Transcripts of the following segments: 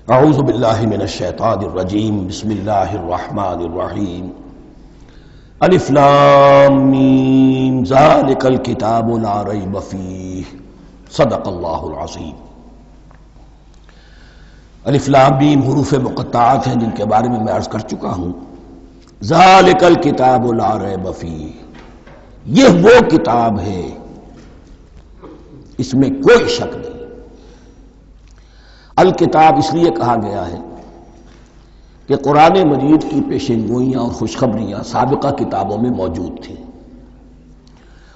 اعوذ باللہ من الشیطان الرجیم بسم اللہ الرحمن الرحیم الف لام میم ذالک الکتاب لا ریب فیہ صدق اللہ العظیم۔ الف لام میم حروف مقطعات ہیں جن کے بارے میں عرض کر چکا ہوں۔ ذالک الکتاب لا ریب فیہ، یہ وہ کتاب ہے اس میں کوئی شک نہیں۔ الکتاب اس لیے کہا گیا ہے کہ قرآن مجید کی پیشین گوئیاں اور خوشخبریاں سابقہ کتابوں میں موجود تھیں،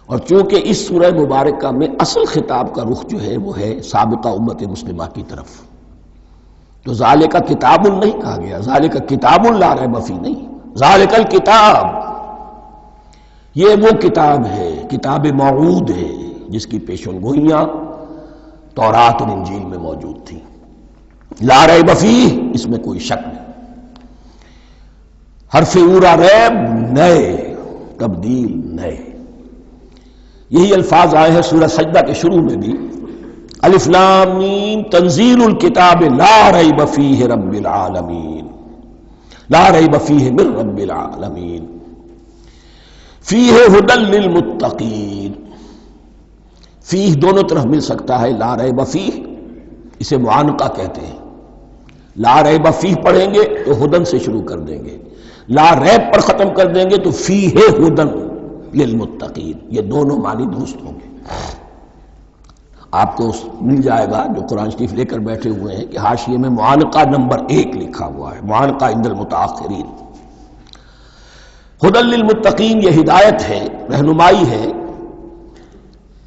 اور چونکہ اس سورہ مبارکہ میں اصل خطاب کا رخ جو ہے وہ ہے سابقہ امت مسلمہ کی طرف، تو ذالک کتاب نہیں کہا گیا، ذالک کتاب لا ریب فیہ نہیں، ذالک الکتاب یہ وہ کتاب ہے، کتاب موعود ہے جس کی پیشین گوئیاں تورات اور انجیل میں موجود تھیں۔ لا ریب فیہ، اس میں کوئی شک نہیں۔ حرف اورا ریب نئے، تبدیل نئے، یہی الفاظ آئے ہیں سورہ سجدہ کے شروع میں بھی، الف لام میم تنزیل الکتاب لا ریب فیہ رب العالمین، لا ریب فیہ من رب العالمین، فیہ ھدی للمتقین۔ فیہ دونوں طرف مل سکتا ہے، لا ریب فیہ اسے معانقہ کہتے ہیں، لا ریب فیہ پڑھیں گے تو ہدن سے شروع کر دیں گے، لا ریب پر ختم کر دیں گے تو فیہ ہدن للمتقین، یہ دونوں معنی درست ہوں گے۔ آپ کو مل جائے گا جو قرآن شریف لے کر بیٹھے ہوئے ہیں کہ حاشیے میں معانقہ نمبر 1 لکھا ہوا ہے، معانقہ عند المتاخرین۔ ہدن للمتقین یہ ہدایت ہے، رہنمائی ہے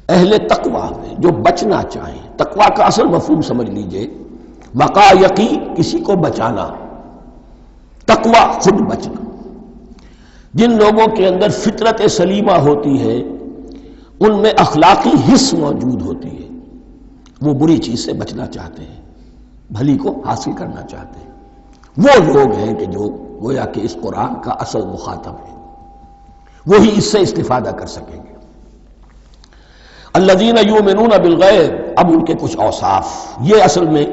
اہل تقویٰ میں جو بچنا چاہیں۔ تقویٰ کا اصل مفہوم سمجھ لیجئے، وقا یقی کسی کو بچانا، تقویٰ خود بچنا۔ جن لوگوں کے اندر فطرت سلیمہ ہوتی ہے ان میں اخلاقی حس موجود ہوتی ہے، وہ بری چیز سے بچنا چاہتے ہیں، بھلی کو حاصل کرنا چاہتے ہیں۔ وہ لوگ ہیں کہ جو گویا کہ اس قرآن کا اصل مخاطب ہے، وہی اس سے استفادہ کر سکیں گے۔ الذین یؤمنون بالغیب، اب ان کے کچھ اوصاف، یہ اصل میں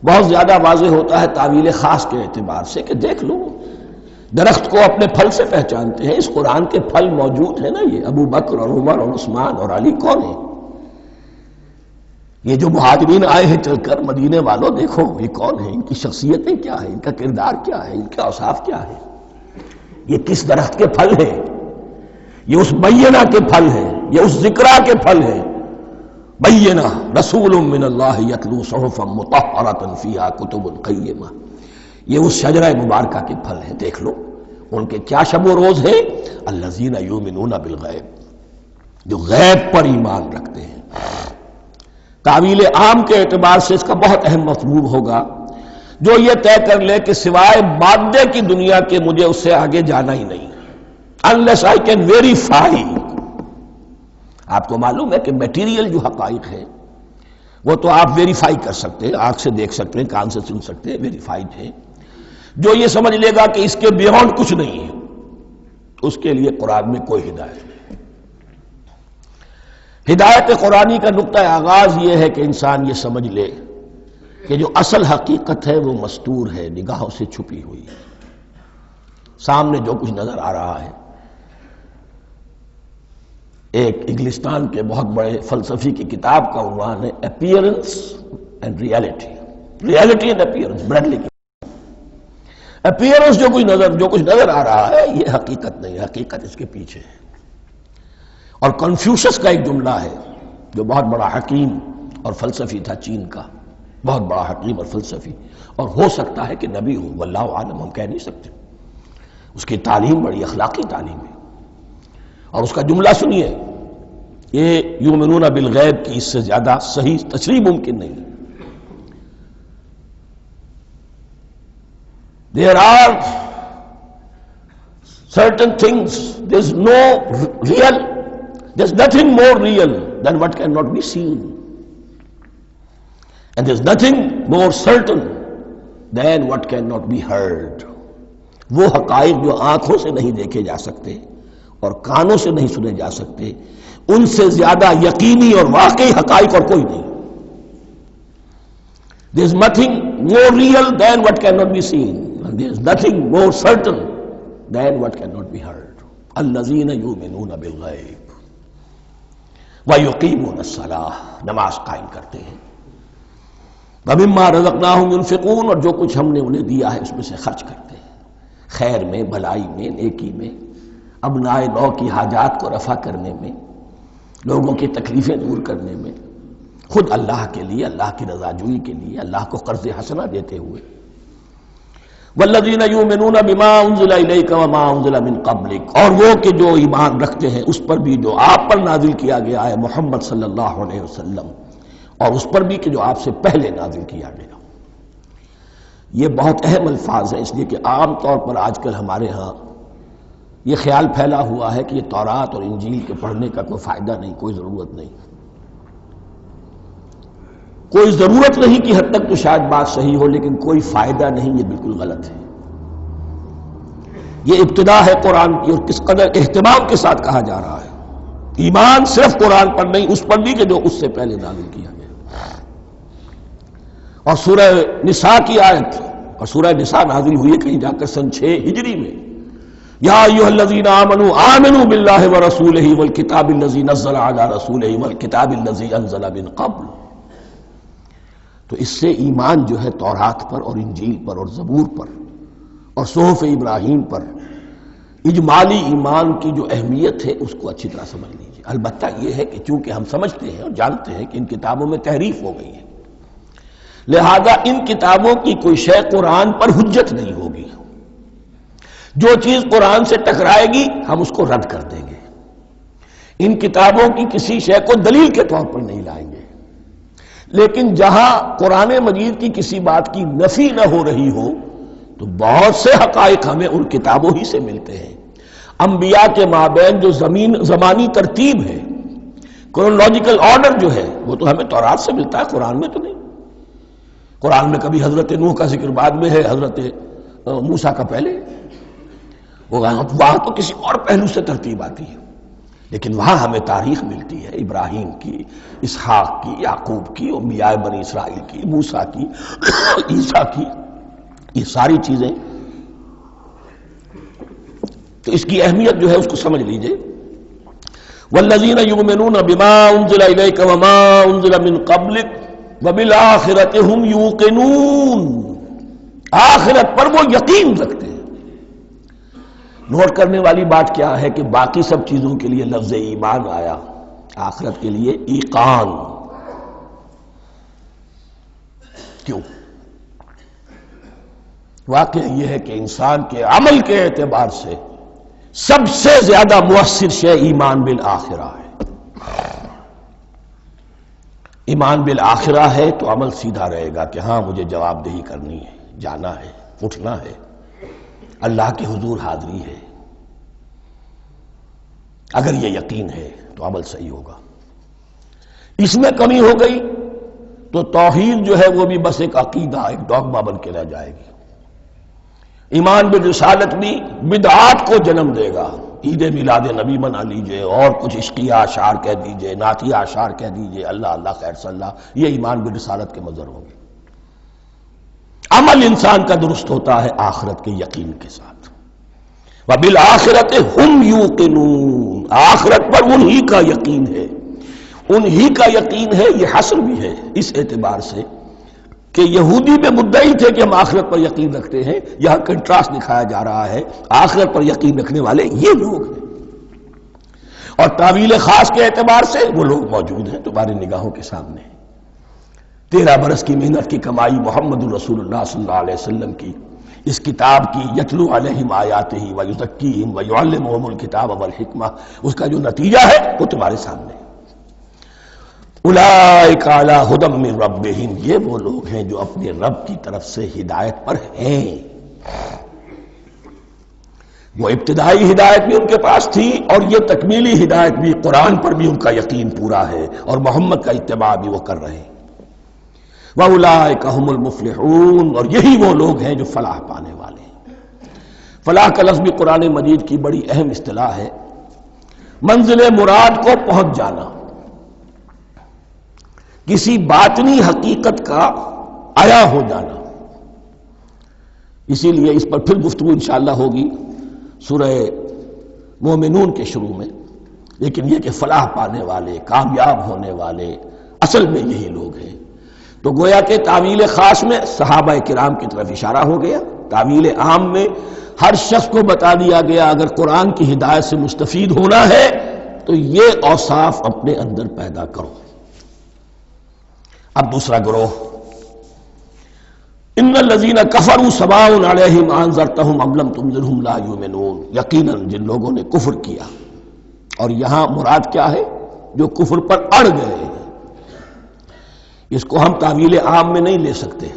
بہت زیادہ واضح ہوتا ہے تعویل خاص کے اعتبار سے کہ دیکھ لو درخت کو اپنے پھل سے پہچانتے ہیں، اس قرآن کے پھل موجود ہیں نا، یہ ابو بکر اور عمر اور عثمان اور علی کون ہیں؟ یہ جو مہاجرین آئے ہیں چل کر، مدینے والوں دیکھو یہ کون ہیں، ان کی شخصیتیں کیا ہیں، ان کا کردار کیا ہے، ان کے اوصاف کیا ہے، یہ کس درخت کے پھل ہیں؟ یہ اس بینہ کے پھل ہیں، یہ اس ذکرہ کے پھل ہیں۔ بینہ رسول من اللہ یتلو صحفا مطہرۃ فیہا کتب قیمہ، یہ اس شجرہ مبارکہ کے پھل ہیں۔ دیکھ لو ان کے کیا شب و روز ہے، الذین یؤمنون بالغیب، جو غیب پر ایمان رکھتے ہیں۔ تعویل عام کے اعتبار سے اس کا بہت اہم مفہوم ہوگا، جو یہ طے کر لے کہ سوائے مادے کی دنیا کے مجھے اس سے آگے جانا ہی نہیں، unless I can verify۔ آپ کو معلوم ہے کہ میٹیریل جو حقائق ہے وہ تو آپ ویریفائی کر سکتے ہیں، آنکھ سے دیکھ سکتے ہیں، کان سے سن سکتے ہیں، ویریفائڈ ہے۔ جو یہ سمجھ لے گا کہ اس کے بیونڈ کچھ نہیں ہے، اس کے لیے قرآن میں کوئی ہدایت نہیں۔ ہدایت قرآنی کا نقطہ آغاز یہ ہے کہ انسان یہ سمجھ لے کہ جو اصل حقیقت ہے وہ مستور ہے، نگاہوں سے چھپی ہوئی ہے۔ سامنے جو کچھ نظر آ رہا ہے، ایک انگلستان کے بہت بڑے فلسفی کی کتاب کا عنوان ہے appearance and reality, reality and appearance, Bradley کی اپیئرنس جو کچھ نظر آ رہا ہے یہ حقیقت نہیں، حقیقت اس کے پیچھے ہے۔ اور کنفیوشس کا ایک جملہ ہے جو بہت بڑا حکیم اور فلسفی تھا، چین کا بہت بڑا حکیم اور فلسفی، اور ہو سکتا ہے کہ نبی ہو، واللہ عالم، ہم کہہ نہیں سکتے۔ اس کی تعلیم بڑی اخلاقی تعلیم ہے، اور اس کا جملہ سنیے، یہ یؤمنون بالغیب کی اس سے زیادہ صحیح تشریح ممکن نہیں۔ There are certain things, there's nothing more real than what cannot be seen, and there's nothing more certain than what cannot be heard۔ وہ حقائق جو آنکھوں سے نہیں دیکھے جا سکتے اور کانوں سے نہیں سنے جا سکتے، ان سے زیادہ یقینی اور واقعی حقائق اور کوئی نہیں۔ There is nothing more real than what cannot be seen. And there is nothing more certain than what cannot be heard. الذین یؤمنون بالغیب ویقیمون الصلاۃ، نماز قائم کرتے ہیں، ومما رزقناہم ينفقون، اور جو کچھ ہم نے انہیں دیا ہے اس میں سے خرچ کرتے ہیں، خیر میں، بھلائی میں، نیکی میں، ابنائے نو کی حاجات کو رفع کرنے میں، لوگوں کی تکلیفیں دور کرنے میں، خود اللہ کے لیے، اللہ کی رضا جوئی کے لیے، اللہ کو قرض حسنہ دیتے ہوئے۔ والذین یؤمنون بما انزل الیک وما انزل من قبلک، اور وہ کہ جو ایمان رکھتے ہیں اس پر بھی جو آپ پر نازل کیا گیا ہے محمد صلی اللہ علیہ وسلم، اور اس پر بھی کہ جو آپ سے پہلے نازل کیا گیا۔ یہ بہت اہم الفاظ ہیں، اس لیے کہ عام طور پر آج کل ہمارے ہاں یہ خیال پھیلا ہوا ہے کہ یہ تورات اور انجیل کے پڑھنے کا کوئی فائدہ نہیں، کوئی ضرورت نہیں، کوئی ضرورت نہیں کی حد تک تو شاید بات صحیح ہو، لیکن کوئی فائدہ نہیں، یہ بالکل غلط ہے۔ یہ ابتدا ہے قرآن کی، اور کس قدر اہتمام کے ساتھ کہا جا رہا ہے، ایمان صرف قرآن پر نہیں، اس پر بھی کہ جو اس سے پہلے نازل کیا گیا۔ اور سورہ نساء کی آیت، اور سورہ نساء نازل ہوئی ہے کہیں جا کر سن 6 ہجری میں، یا ایھا الذین آمنوا آمنوا باللہ ورسولہ والکتاب الذی نزل علی رسولہ والکتاب الذی انزل من قبل۔ تو اس سے ایمان جو ہے تورات پر اور انجیل پر اور زبور پر اور صحف ابراہیم پر، اجمالی ایمان کی جو اہمیت ہے اس کو اچھی طرح سمجھ لیجیے۔ البتہ یہ ہے کہ چونکہ ہم سمجھتے ہیں اور جانتے ہیں کہ ان کتابوں میں تحریف ہو گئی ہے، لہذا ان کتابوں کی کوئی شے قرآن پر حجت نہیں ہوگی، جو چیز قرآن سے ٹکرائے گی ہم اس کو رد کر دیں گے، ان کتابوں کی کسی شے کو دلیل کے طور پر نہیں لائیں گے۔ لیکن جہاں قرآن مجید کی کسی بات کی نفی نہ ہو رہی ہو تو بہت سے حقائق ہمیں ان کتابوں ہی سے ملتے ہیں۔ انبیاء کے مابین جو زمانی ترتیب ہے، کرونالوجیکل آرڈر جو ہے، وہ تو ہمیں تورات سے ملتا ہے، قرآن میں تو نہیں۔ قرآن میں کبھی حضرت نوح کا ذکر بعد میں ہے، حضرت موسیٰ کا پہلے، وہاں تو کسی اور پہلو سے ترتیب آتی ہے، لیکن وہاں ہمیں تاریخ ملتی ہے، ابراہیم کی، اسحاق کی، یعقوب کی، انبیاء بنی اسرائیل کی، موسیٰ کی، عیسیٰ کی، یہ ساری چیزیں۔ تو اس کی اہمیت جو ہے اس کو سمجھ لیجئے۔ والذین یؤمنون بما انزل الیک وما انزل من قبلک وبالآخرۃ ھم یوقنون، آخرت پر وہ یقین رکھتے ہیں۔ نوٹ کرنے والی بات کیا ہے کہ باقی سب چیزوں کے لیے لفظ ایمان آیا، آخرت کے لیے ایقان کیوں؟ واقعہ یہ ہے کہ انسان کے عمل کے اعتبار سے سب سے زیادہ مؤثر شے ایمان بالآخرہ ہے۔ ایمان بالآخرہ ہے تو عمل سیدھا رہے گا کہ ہاں مجھے جواب دہی کرنی ہے، جانا ہے، اٹھنا ہے، اللہ کے حضور حاضری ہے۔ اگر یہ یقین ہے تو عمل صحیح ہوگا۔ اس میں کمی ہو گئی تو توحید جو ہے وہ بھی بس ایک عقیدہ، ایک ڈوگما بن کے رہ جائے گی۔ ایمان بالرسالت بھی بدعات کو جنم دے گا، عید میلاد نبی منا لیجئے، اور کچھ عشقیہ اشعار کہہ دیجئے، نعتیہ اشعار کہہ دیجئے، اللہ اللہ خیر صلی اللہ، یہ ایمان بالرسالت کے مظہر ہوں گے۔ عمل انسان کا درست ہوتا ہے آخرت کے یقین کے ساتھ۔ وبالآخرۃ ھم یوقنون، آخرت پر انہی کا یقین ہے، انہی کا یقین ہے۔ یہ حصر بھی ہے اس اعتبار سے کہ یہودی میں مدعی تھے کہ ہم آخرت پر یقین رکھتے ہیں، یہاں کنٹراسٹ دکھایا جا رہا ہے، آخرت پر یقین رکھنے والے یہ لوگ ہیں، اور تعویل خاص کے اعتبار سے وہ لوگ موجود ہیں تمہاری نگاہوں کے سامنے۔ 13 برس کی محنت کی کمائی محمد الرسول اللہ صلی اللہ علیہ وسلم کی، اس کتاب کی، یتلو علیہم آیاتہ ویزکیہم ویعلمہم الکتاب والحکمہ، اس کا جو نتیجہ ہے وہ تمہارے سامنے۔ اولئک علی ھدی من ربہم، یہ وہ لوگ ہیں جو اپنے رب کی طرف سے ہدایت پر ہیں۔ وہ ابتدائی ہدایت بھی ان کے پاس تھی، اور یہ تکمیلی ہدایت بھی، قرآن پر بھی ان کا یقین پورا ہے، اور محمد کا اتباع بھی وہ کر رہے ہیں۔ وَأُولَٰئِكَ هُمُ الْمُفْلِحُونَ، اور یہی وہ لوگ ہیں جو فلاح پانے والے ہیں۔ فلاح کا لفظ بھی قرآن مجید کی بڑی اہم اصطلاح ہے، منزل مراد کو پہنچ جانا، کسی باطنی حقیقت کا آیا ہو جانا. اسی لیے اس پر پھر گفتگو انشاءاللہ ہوگی سورہ مومنون کے شروع میں. لیکن یہ کہ فلاح پانے والے، کامیاب ہونے والے اصل میں یہی لوگ ہیں. تو گویا کہ تعویل خاص میں صحابہ کرام کی طرف اشارہ ہو گیا، تعویل عام میں ہر شخص کو بتا دیا گیا اگر قرآن کی ہدایت سے مستفید ہونا ہے تو یہ اوصاف اپنے اندر پیدا کرو. اب دوسرا گروہ، ان الذین کفروا سواء علیہم انذرتہم ام لم تنذرہم لا یؤمنون. یقیناً جن لوگوں نے کفر کیا، اور یہاں مراد کیا ہے؟ جو کفر پر اڑ گئے ہیں. اس کو ہم تعویل عام میں نہیں لے سکتے،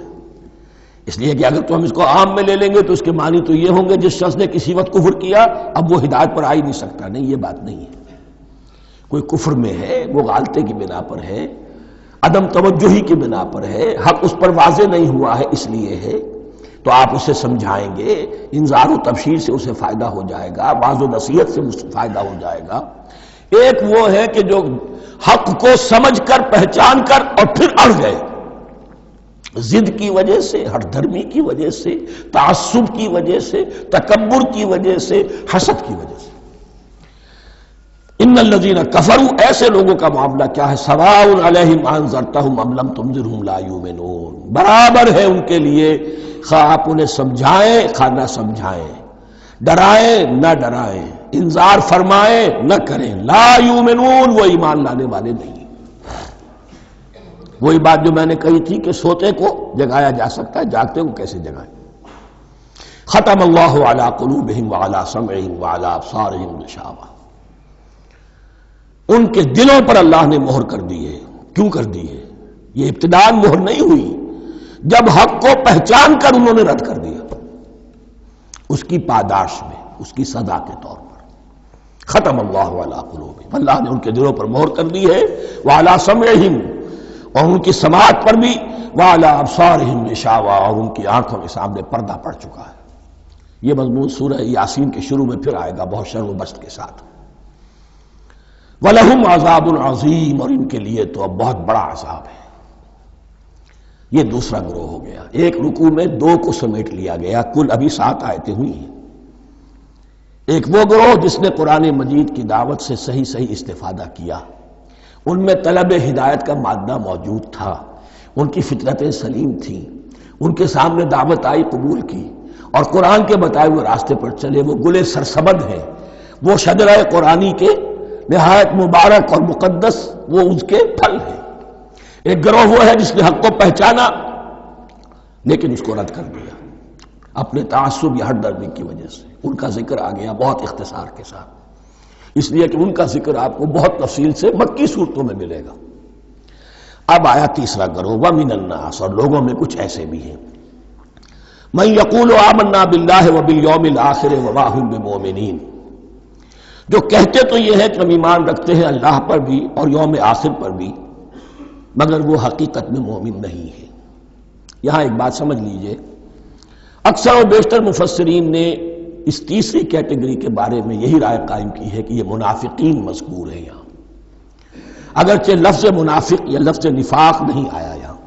اس لیے کہ اگر تو ہم اس کو عام میں لے لیں گے تو اس کے معنی تو یہ ہوں گے جس شخص نے کسی وقت کفر کیا اب وہ ہدایت پر آ ہی نہیں سکتا. نہیں، یہ بات نہیں ہے. کوئی کفر میں ہے، وہ غالطے کی بنا پر ہے، عدم توجہی کی بنا پر ہے، حق اس پر واضح نہیں ہوا ہے اس لیے ہے، تو آپ اسے سمجھائیں گے، انذار و تبشیر سے اسے فائدہ ہو جائے گا، واعظ و نصیحت سے فائدہ ہو جائے گا. ایک وہ ہے کہ جو حق کو سمجھ کر پہچان کر اور پھر اڑ گئے، ضد کی وجہ سے، ہٹ دھرمی کی وجہ سے، تعصب کی وجہ سے، تکبر کی وجہ سے، حسد کی وجہ سے. ان الذین کفروا، ایسے لوگوں کا معاملہ کیا ہے؟ سواء علیہم انذرتہم ام لم تنذرہم لا یؤمنون. برابر ہے ان کے لیے خواہ آپ انہیں سمجھائیں خواہ نہ سمجھائیں، ڈرائیں نہ ڈرائیں، انذار فرمائیں نہ کریں، لا یؤمنون، وہ ایمان لانے والے نہیں. وہی بات جو میں نے کہی تھی کہ سوتے کو جگایا جا سکتا ہے، جاگتے کو کیسے جگائیں. ختم اللہ علی قلوبہم وعلی سمعہم وعلی ابصارہم غشاوہ. ان کے دلوں پر اللہ نے مہر کر دی ہے. کیوں کر دی ہے؟ یہ ابتداءً مہر نہیں ہوئی، جب حق کو پہچان کر انہوں نے رد کر دیا، اس کی پاداش میں، اس کی سزا کے طور پر. ختم اللہ علی قلوبہم، اللہ نے ان کے دلوں پر مہر کر دی ہے، وعلی سمعہم، اور ان کی سماعت پر بھی، وعلی ابصارہم غشاوہ، اور ان کی آنکھوں کے سامنے پردہ پڑ چکا ہے. یہ مضمون سورہ یاسین کے شروع میں پھر آئے گا بہت شر و بست کے ساتھ. وَلَهُمْ عَذَابٌ عَظِيمٌ، اور ان کے لیے تو اب بہت بڑا عذاب ہے. یہ دوسرا گروہ ہو گیا. ایک رکوع میں دو کو سمیٹ لیا گیا، کل ابھی 7 آیتیں ہوئی ہیں. ایک وہ گروہ جس نے قرآن مجید کی دعوت سے صحیح صحیح استفادہ کیا، ان میں طلب ہدایت کا مادہ موجود تھا، ان کی فطرتیں سلیم تھیں، ان کے سامنے دعوت آئی، قبول کی، اور قرآن کے بتائے ہوئے راستے پر چلے. وہ گلے سرسبد ہیں، وہ شجرہ قرآنی کے نہایت مبارک اور مقدس وہ اس کے پھل ہیں. ایک گروہ وہ ہے جس نے حق کو پہچانا لیکن اس کو رد کر دیا اپنے تعصب یا ہٹ درمی کی وجہ سے. ان کا ذکر آ گیا بہت اختصار کے ساتھ، اس لیے کہ ان کا ذکر آپ کو بہت تفصیل سے مکی صورتوں میں ملے گا. اب آیا تیسرا گروہ، وَمِنَ النَّاسِ، اور لوگوں میں کچھ ایسے بھی ہیں، مَن يَقُولُ آمَنَّا بِاللَّهِ وَبِالْيَوْمِ الْآخِرِ وَمَا هُم بِمُؤْمِنِينَ، جو کہتے تو یہ ہے کہ ہم ایمان رکھتے ہیں اللہ پر بھی اور یوم آخر پر بھی، مگر وہ حقیقت میں مومن نہیں ہے. یہاں ایک بات سمجھ لیجئے، اکثر و بیشتر مفسرین نے اس تیسری کیٹیگری کے بارے میں یہی رائے قائم کی ہے کہ یہ منافقین مذکور ہیں یہاں، اگرچہ لفظ منافق یا لفظ نفاق نہیں آیا یہاں.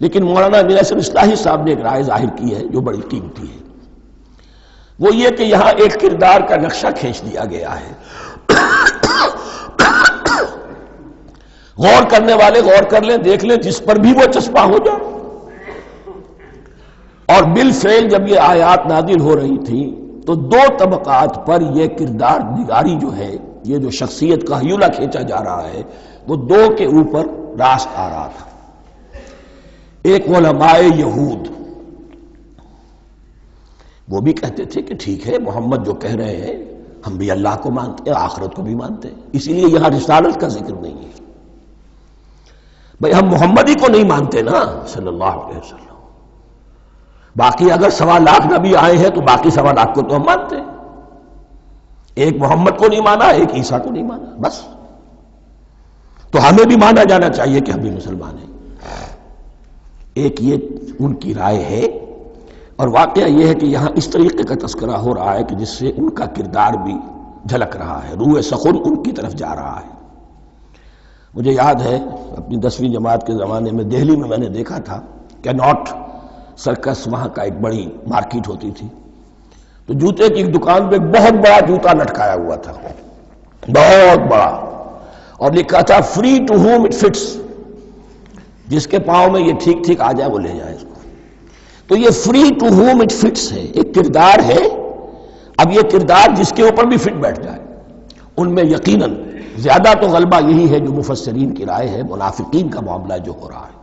لیکن مولانا امیر احسن اصلاحی صاحب نے ایک رائے ظاہر کی ہے جو بڑی قیمتی ہے، وہ یہ کہ یہاں ایک کردار کا نقشہ کھینچ دیا گیا ہے. غور کرنے والے غور کر لیں، دیکھ لیں، جس پر بھی وہ چسپاں ہو جائے. اور بالفعل جب یہ آیات نازل ہو رہی تھی تو دو طبقات پر یہ کردار نگاری جو ہے، یہ جو شخصیت کا ہیولہ کھینچا جا رہا ہے، وہ دو کے اوپر راست آ رہا تھا. ایک علماء یہود، وہ بھی کہتے تھے کہ ٹھیک ہے محمد جو کہہ رہے ہیں ہم بھی اللہ کو مانتے ہیں، آخرت کو بھی مانتے ہیں، اسی لیے یہاں رسالت کا ذکر نہیں ہے. بھئی ہم محمد ہی کو نہیں مانتے نا صلی اللہ علیہ وسلم، باقی اگر 1.25 لاکھ نبی آئے ہیں تو باقی 1.25 لاکھ کو تو ہم مانتے ہیں. ایک محمد کو نہیں مانا، ایک عیسیٰ کو نہیں مانا، بس. تو ہمیں بھی مانا جانا چاہیے کہ ہم بھی مسلمان ہیں. ایک یہ ان کی رائے ہے، اور واقعہ یہ ہے کہ یہاں اس طریقے کا تذکرہ ہو رہا ہے کہ جس سے ان کا کردار بھی جھلک رہا ہے، روح سخن ان کی طرف جا رہا ہے. مجھے یاد ہے اپنی 10ویں جماعت کے زمانے میں دہلی میں نے دیکھا تھا کہ ناٹ سرکس وہاں کا ایک بڑی مارکیٹ ہوتی تھی، تو جوتے کی ایک دکان پہ ایک بہت بڑا جوتا لٹکایا ہوا تھا، بہت بڑا، اور لکھا تھا free to whom it fits, جس کے پاؤں میں یہ ٹھیک ٹھیک آ جائے وہ لے جائے اس کو۔ تو یہ free to whom it fits ہے، ایک کردار ہے، اب یہ کردار جس کے اوپر بھی فٹ بیٹھ جائے، ان میں یقیناً زیادہ تو غلبہ یہی ہے جو مفسرین کی رائے ہے، منافقین کا معاملہ جو ہو رہا ہے،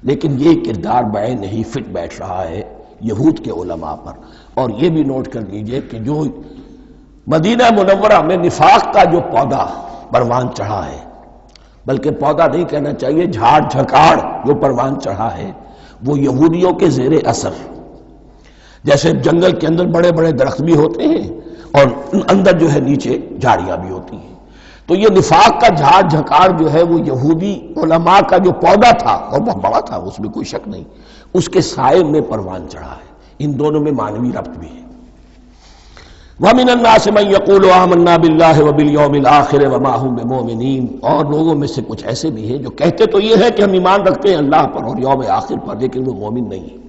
لیکن یہ کردار بعین نہیں فٹ بیٹھ رہا ہے یہود کے علماء پر۔ اور یہ بھی نوٹ کر لیجئے کہ جو مدینہ منورہ میں نفاق کا جو پودا پروان چڑھا ہے، بلکہ پودا نہیں کہنا چاہیے، جھاڑ جھکاڑ جو پروان چڑھا ہے، وہ یہودیوں کے زیر اثر، جیسے جنگل کے اندر بڑے بڑے درخت بھی ہوتے ہیں اور اندر جو ہے نیچے جھاڑیاں بھی ہوتی ہیں، تو یہ نفاق کا جھاڑ جھکاڑ جو ہے وہ یہودی علماء کا جو پودا تھا، اور بہت بڑا تھا، اس میں کوئی شک نہیں، اس کے سائے میں پروان چڑھا ہے۔ ان دونوں میں معنوی ربط بھی ہے۔ وَمِنَ النَّاسِ مَن يَقُولُ آمَنَّا بِاللَّهِ وَبِالْيَوْمِ الْآخِرِ وَمَا هُم بِمُؤْمِنِينَ، اور لوگوں میں سے کچھ ایسے بھی ہیں جو کہتے تو یہ ہے کہ ہم ایمان رکھتے ہیں اللہ پر اور یوم آخر پر، لیکن وہ مومن نہیں ہیں۔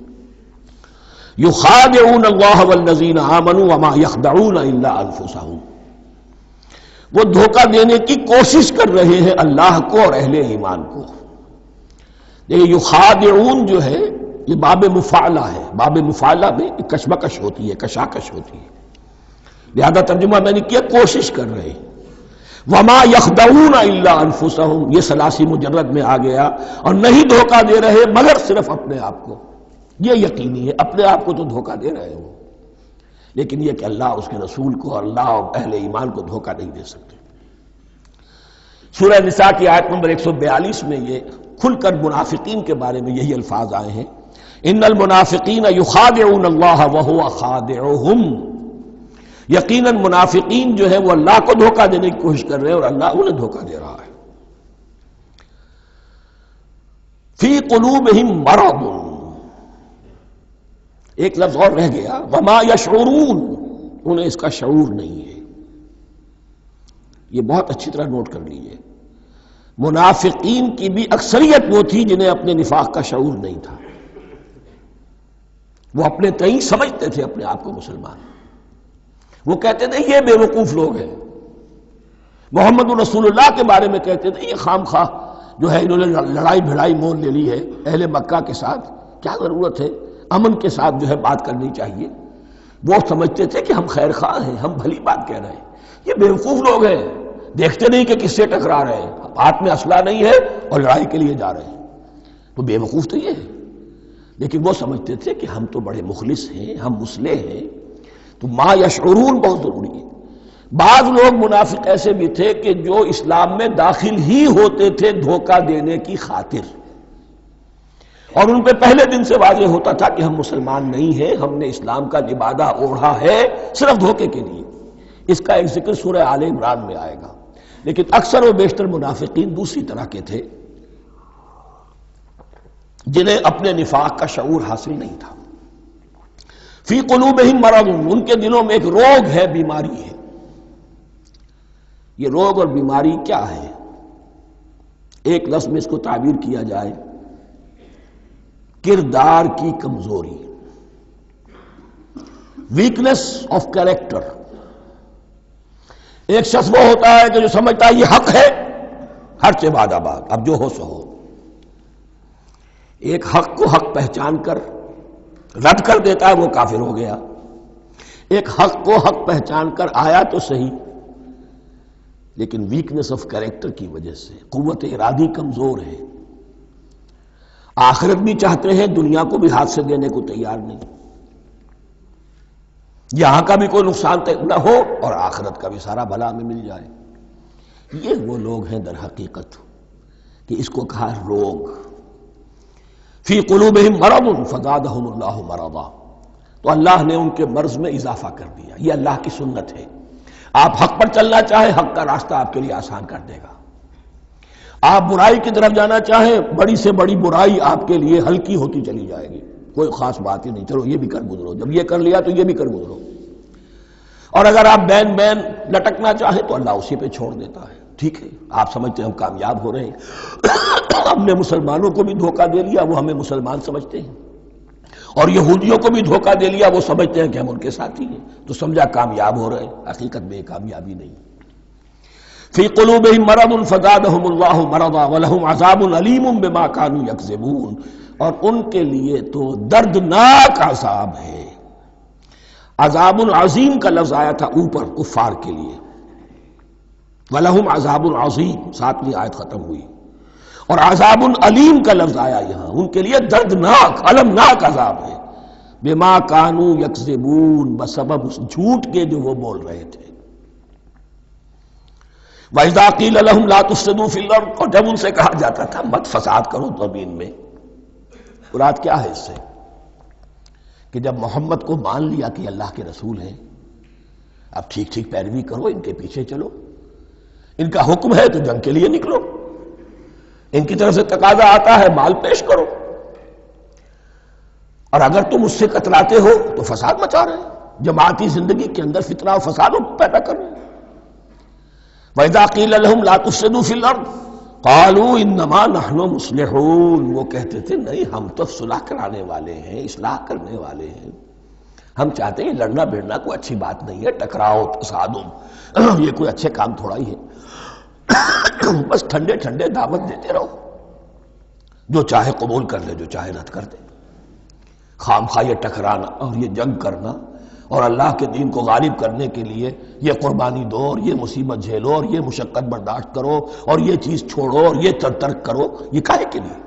يُخَادِعُونَ اللَّهَ وَالَّذِينَ آمَنُوا وَمَا يَخْدَعُونَ إِلَّا أَنفُسَهُمْ، وہ دھوکہ دینے کی کوشش کر رہے ہیں اللہ کو اور اہل ایمان کو۔ یہ یخادعون جو ہے یہ باب مفعلہ ہے، باب مفعلہ میں کشمکش ہوتی ہے، کشاکش ہوتی ہے، لہذا ترجمہ میں نے کیا کوشش کر رہے ہیں۔ وما یخدعون الا انفسهم، یہ ثلاثی مجرد میں آ گیا، اور نہیں دھوکہ دے رہے مگر صرف اپنے آپ کو۔ یہ یقینی ہے اپنے آپ کو تو دھوکہ دے رہے ہو، لیکن یہ کہ اللہ اس کے رسول کو اور اللہ اور اہل ایمان کو دھوکہ نہیں دے سکتے۔ سورہ نساء کی آیت نمبر 142 میں یہ کھل کر منافقین کے بارے میں یہی الفاظ آئے ہیں، ان المنافقین یخادعون اللہ وہو خادعہم، یقیناً منافقین جو ہے وہ اللہ کو دھوکہ دینے کی کوشش کر رہے ہیں اور اللہ انہیں دھوکہ دے رہا ہے۔ فی قلوبہم مرض، ایک لفظ اور رہ گیا، وما یشعرون، انہیں اس کا شعور نہیں ہے۔ یہ بہت اچھی طرح نوٹ کر لیجئے، منافقین کی بھی اکثریت وہ تھی جنہیں اپنے نفاق کا شعور نہیں تھا، وہ اپنے تئیں سمجھتے تھے اپنے آپ کو مسلمان، وہ کہتے تھے یہ بے وقوف لوگ ہیں، محمد رسول اللہ کے بارے میں کہتے تھے یہ خام خواہ جو ہے انہوں نے لڑائی بھڑائی مول لے لی ہے اہل مکہ کے ساتھ، کیا ضرورت ہے، امن کے ساتھ جو ہے بات کرنی چاہیے۔ وہ سمجھتے تھے کہ ہم خیر خواہ ہیں، ہم بھلی بات کہہ رہے ہیں، یہ بے وقوف لوگ ہیں، دیکھتے نہیں کہ کس سے ٹکرا رہے ہیں، ہاتھ میں اسلحہ نہیں ہے اور لڑائی کے لیے جا رہے ہیں، تو بے وقوف تو یہ ہے۔ لیکن وہ سمجھتے تھے کہ ہم تو بڑے مخلص ہیں، ہم مصلح ہیں، تو ما یشعرون بہت ضروری ہے۔ بعض لوگ منافق ایسے بھی تھے کہ جو اسلام میں داخل ہی ہوتے تھے دھوکہ دینے کی خاطر، اور ان پہ پہلے دن سے واضح ہوتا تھا کہ ہم مسلمان نہیں ہیں، ہم نے اسلام کا لبادہ اوڑھا ہے صرف دھوکے کے لیے۔ اس کا ایک ذکر سورہ آل عمران میں آئے گا، لیکن اکثر و بیشتر منافقین دوسری طرح کے تھے جنہیں اپنے نفاق کا شعور حاصل نہیں تھا۔ فی قلوبہم مرض، ان کے دلوں میں ایک روگ ہے، بیماری ہے۔ یہ روگ اور بیماری کیا ہے؟ ایک لفظ میں اس کو تعبیر کیا جائے، کردار کی کمزوری، ویکنس آف کیریکٹر۔ ایک شخص وہ ہوتا ہے کہ جو سمجھتا ہے یہ حق ہے، حق سے بعد آباد، اب جو ہو سو ہو۔ ایک حق کو حق پہچان کر رد کر دیتا ہے، وہ کافر ہو گیا۔ ایک حق کو حق پہچان کر آیا تو صحیح، لیکن ویکنس آف کیریکٹر کی وجہ سے قوت ارادی کمزور ہے، آخرت بھی چاہتے ہیں، دنیا کو بھی ہاتھ سے دینے کو تیار نہیں، یہاں کا بھی کوئی نقصان نہ ہو اور آخرت کا بھی سارا بھلا ہمیں مل جائے۔ یہ وہ لوگ ہیں در حقیقت کہ اس کو کہا روگ۔ فی قلوبہم مرض فزادہم اللہ مرضا، تو اللہ نے ان کے مرض میں اضافہ کر دیا۔ یہ اللہ کی سنت ہے، آپ حق پر چلنا چاہیں حق کا راستہ آپ کے لیے آسان کر دے گا، آپ برائی کی طرف جانا چاہیں بڑی سے بڑی برائی آپ کے لیے ہلکی ہوتی چلی جائے گی، کوئی خاص بات ہی نہیں، چلو یہ بھی کر گزرو، جب یہ کر لیا تو یہ بھی کر گزرو۔ اور اگر آپ بین بین لٹکنا چاہیں تو اللہ اسی پہ چھوڑ دیتا ہے، ٹھیک ہے، آپ سمجھتے ہیں ہم کامیاب ہو رہے ہیں، ہم نے مسلمانوں کو بھی دھوکہ دے لیا، وہ ہمیں مسلمان سمجھتے ہیں، اور یہودیوں کو بھی دھوکہ دے لیا، وہ سمجھتے ہیں کہ ہم ان کے ساتھی ہیں، تو سمجھا کامیاب ہو رہے ہیں، حقیقت میں کامیابی نہیں۔ فی قلوبہم مرض فزادہم اللہ مرضا ولہم عذاب علیم بما کانوا یکذبون، اور ان کے لیے تو دردناک عذاب ہے۔ عذاب عظیم کا لفظ آیا تھا اوپر کفار کے لیے، وَلَهُمْ عَذَابٌ عَظِيمٌ، 7ویں آیت ختم ہوئی، اور عذاب علیم کا لفظ آیا یہاں، ان کے لیے دردناک المناک عذاب ہے، بما کانوا یکذبون، بسبب اس جھوٹ کے جو وہ بول رہے تھے۔ وَإِذَا قِيلَ لَهُمْ لَا تُفْسِدُوا فِي الْأَرْضِ، اور جب ان سے کہا جاتا تھا مت فساد کرو زمین میں، مراد کیا ہے اس سے؟ کہ جب محمد کو مان لیا کہ اللہ کے رسول ہیں، اب ٹھیک ٹھیک پیروی کرو، ان کے پیچھے چلو، ان کا حکم ہے تو جنگ کے لیے نکلو، ان کی طرف سے تقاضا آتا ہے مال پیش کرو، اور اگر تم اس سے کتراتے ہو تو فساد مچا رہے ہیں، جماعتی زندگی کے اندر فتنہ و فساد پیدا کر رہے ہیں۔ وَإِذَا قِيلَ لَهُمْ لَا تُفْسِدُوا فِي الْأَرْضِ قَالُوا إِنَّمَا نَحْنُ مُصْلِحُونَ، وہ کہتے تھے نہیں ہم تو صلح کرانے والے ہیں، اصلاح کرنے والے ہیں، ہم چاہتے ہیں لڑنا بھیڑنا کوئی اچھی بات نہیں ہے، ٹکراؤ تصادم یہ کوئی اچھے کام تھوڑا ہی ہے، بس ٹھنڈے ٹھنڈے دعوت دیتے رہو، جو چاہے قبول کر لے، جو چاہے رد کر دے، خام خواہ یہ ٹکرانا اور یہ جنگ کرنا اور اللہ کے دین کو غالب کرنے کے لیے یہ قربانی دو اور یہ مصیبت جھیلو اور یہ مشقت برداشت کرو اور یہ چیز چھوڑو اور یہ ترک کرو، یہ کاہے کے لیے؟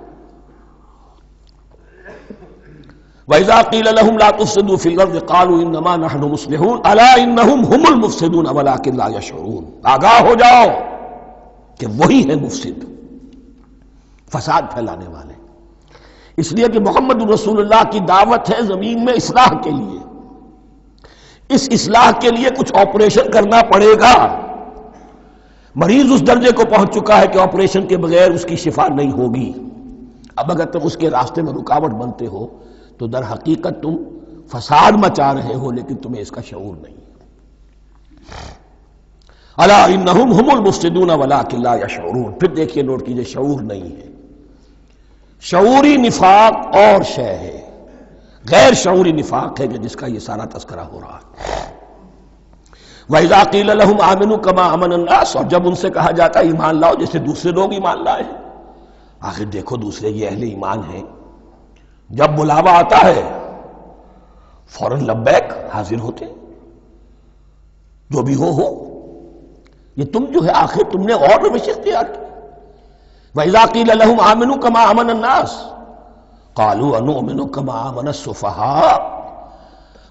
وَإِذَا قِيلَ لَهُمْ لَا تُفْسِدُوا فِي الْأَرْضِ قَالُوا إِنَّمَا نَحْنُ مُصْلِحُونَ أَلَا إِنَّهُمْ هُمُ الْمُفْسِدُونَ وَلَٰكِن لَا يَشْعُرُونَ، آگاہ ہو جاؤ کہ وہی ہے مفسد، فساد پھیلانے والے، اس لیے کہ محمد رسول اللہ کی دعوت ہے زمین میں اصلاح کے لیے، اس اصلاح کے لیے کچھ آپریشن کرنا پڑے گا، مریض اس درجے کو پہنچ چکا ہے کہ آپریشن کے بغیر اس کی شفا نہیں ہوگی، اب اگر تم اس کے راستے میں رکاوٹ بنتے ہو تو در حقیقت تم فساد مچا رہے ہو، لیکن تمہیں اس کا شعور نہیں۔ الا انہم ہم المفسدون ولکن لا یشعرون، پھر دیکھیے نوٹ کیجئے، شعور نہیں ہے، شعوری نفاق اور شے ہے، غیر شعوری نفاق ہے کہ جس کا یہ سارا تذکرہ ہو رہا ہے۔ وَإِذَا قِيلَ لَهُمْ آمِنُوا كَمَا آمَنَ النَّاسُ، اور جب ان سے کہا جاتا ہے ایمان لاؤ جیسے دوسرے لوگ ایمان لائے ہیں، آخر دیکھو دوسرے یہ اہل ایمان ہیں، جب بلاوا آتا ہے فوراً لبیک حاضر ہوتے، جو بھی ہو، یہ تم جو ہے آخر تم نے اور روش اختیار کی۔ وَإِذَا قِيلَ لَهُمْ آمِنُوا كَمَا آمَنَ النَّاسُ قَالُوا أَنُؤْمِنُ كَمَا آمَنَ السُّفَهَاءُ،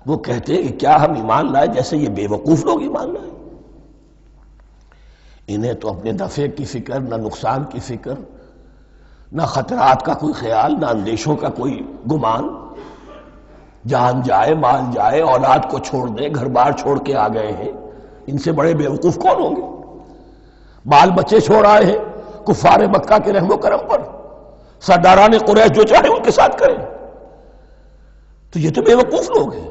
وہ کہتے ہیں کہ کیا ہم ایمان لائے جیسے یہ بے وقوف لوگ ایمان لائے، انہیں تو اپنے نفع کی فکر، نہ نقصان کی فکر، نہ خطرات کا کوئی خیال، نہ اندیشوں کا کوئی گمان، جان جائے مال جائے، اولاد کو چھوڑ دیں، گھر بار چھوڑ کے آ گئے ہیں، ان سے بڑے بے وقوف کون ہوں گے؟ بال بچے چھوڑ آئے ہیں کفار مکہ کے رحم و کرم پر، سرداران قریش جو چاہے ان کے ساتھ کریں، تو یہ تو بے وقوف لوگ ہیں۔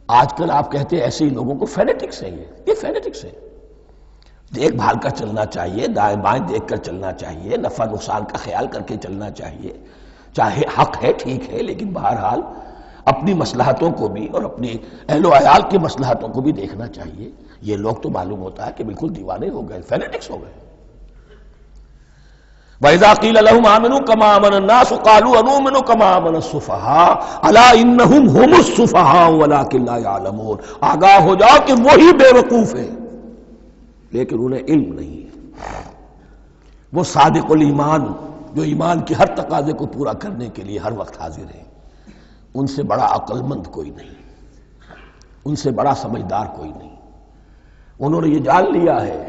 آج کل آپ کہتے ہیں ایسے ہی لوگوں کو فینیٹکس ہیں، یہ فینیٹکس ہیں، دیکھ بھال کر چلنا چاہیے، دائیں بائیں دیکھ کر چلنا چاہیے، نفع نقصان کا خیال کر کے چلنا چاہیے، چاہے حق ہے ٹھیک ہے، لیکن بہرحال اپنی مصلحتوں کو بھی اور اپنی اہل و عیال کی مصلحتوں کو بھی دیکھنا چاہیے۔ یہ لوگ تو معلوم ہوتا ہے کہ بالکل دیوانے ہو گئے، فینیٹکس ہو گئے۔ وَإِذَا قِيلَ لَهُمْ آمِنُوا كَمَا آمَنَ النَّاسُ قَالُوا أَنُؤْمِنُ كَمَا آمَنَ السُّفَهَاءُ أَلَا إِنَّهُمْ هُمُ السُّفَهَاءُ وَلَٰكِن لَا يَعْلَمُونَ، آگاہ ہو جاؤ کہ وہی بے وقوف ہے لیکن انہیں علم نہیں ہے۔ وہ صادق الایمان جو ایمان کی ہر تقاضے کو پورا کرنے کے لیے ہر وقت حاضر ہیں، ان سے بڑا عقل مند کوئی نہیں، ان سے بڑا سمجھدار کوئی نہیں، انہوں نے یہ جان لیا ہے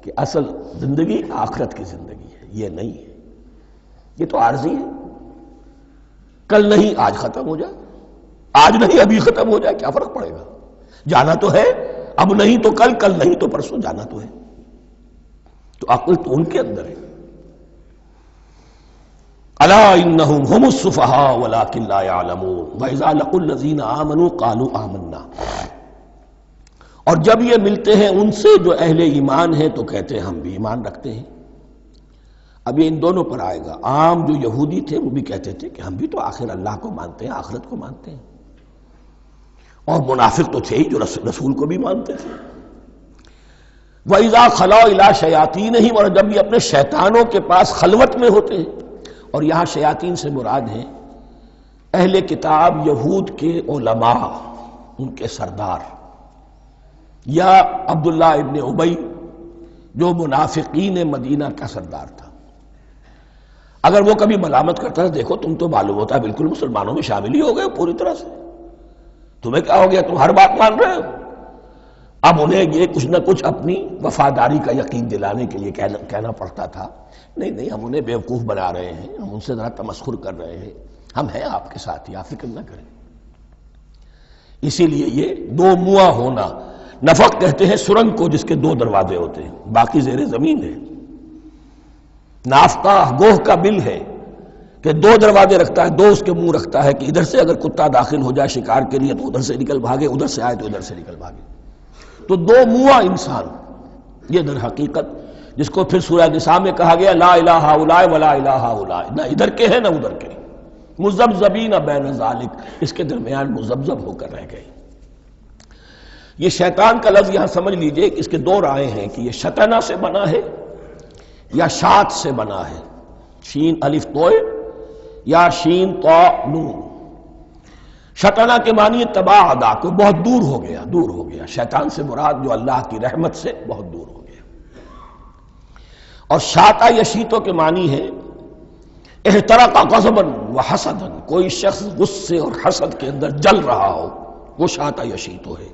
کہ اصل زندگی آخرت کی زندگی ہے، یہ نہیں ہے، یہ تو عارضی ہے، کل نہیں آج ختم ہو جائے، آج نہیں ابھی ختم ہو جائے، کیا فرق پڑے گا؟ جانا تو ہے، اب نہیں تو کل، کل نہیں تو پرسوں، جانا تو ہے، تو عقل تو ان کے اندر ہے۔ الا انہم ہم السفہاء ولکن لا یعلمون وَإِذَا لَقُوا الَّذِينَ آمَنُوا قَالُوا آمَنَّا، اور جب یہ ملتے ہیں ان سے جو اہل ایمان ہیں تو کہتے ہیں ہم بھی ایمان رکھتے ہیں۔ اب یہ ان دونوں پر آئے گا۔ عام جو یہودی تھے وہ بھی کہتے تھے کہ ہم بھی تو آخر اللہ کو مانتے ہیں، آخرت کو مانتے ہیں، اور منافق تو تھے ہی جو رسول کو بھی مانتے تھے۔ وَإِذَا خَلَوْا إِلَىٰ شَيَاطِينِهِمْ، اور جب یہ اپنے شیطانوں کے پاس خلوت میں ہوتے ہیں، اور یہاں شیاطین سے مراد ہیں اہل کتاب یہود کے علماء، ان کے سردار، یا عبداللہ ابن ابی جو منافقین مدینہ کا سردار تھا۔ اگر وہ کبھی ملامت کرتا ہے دیکھو تم تو معلوم ہوتا ہے بالکل مسلمانوں میں شامل ہی ہو گئے پوری طرح سے، تمہیں کیا ہو گیا، تم ہر بات مان رہے ہو۔ اب انہیں یہ کچھ نہ کچھ اپنی وفاداری کا یقین دلانے کے لیے کہنا پڑتا تھا، نہیں ہم انہیں بیوقوف بنا رہے ہیں، ہم ان سے ذرا تمسخر کر رہے ہیں، ہم ہیں آپ کے ساتھ ہی، آپ فکر نہ کریں۔ اسی لیے یہ دو منہ ہونا، نفق کہتے ہیں سرنگ کو جس کے دو دروازے ہوتے ہیں، باقی زیر زمین ہے۔ نافقہ گوہ کا بل ہے کہ دو دروازے رکھتا ہے، دو اس کے منہ رکھتا ہے کہ ادھر سے اگر کتا داخل ہو جائے شکار کے لیے تو ادھر سے نکل بھاگے، ادھر سے آئے تو ادھر سے نکل بھاگے۔ تو دو منہ انسان، یہ در حقیقت جس کو پھر سورہ نساء میں کہا گیا لا الہ الا ولا الہ الا، نہ ادھر کے ہیں نہ ادھر کے، مذبذبین بین ذالک، اس کے درمیان مذبذب ہو کر رہ گئے۔ یہ شیطان کا لفظ یہاں سمجھ لیجئے کہ اس کے دو رائے ہیں کہ یہ شطنہ سے بنا ہے یا شات سے بنا ہے، شین الف توئے یا شین تو نون۔ شطنہ کے معنی تباعدا، کو بہت دور ہو گیا، دور ہو گیا۔ شیطان سے مراد جو اللہ کی رحمت سے بہت دور ہو گیا۔ اور شاتا یشیتو کے معنی ہے احترق غضبا وحسدا، کوئی شخص غصے اور حسد کے اندر جل رہا ہو، وہ شاتا یشیتو ہے۔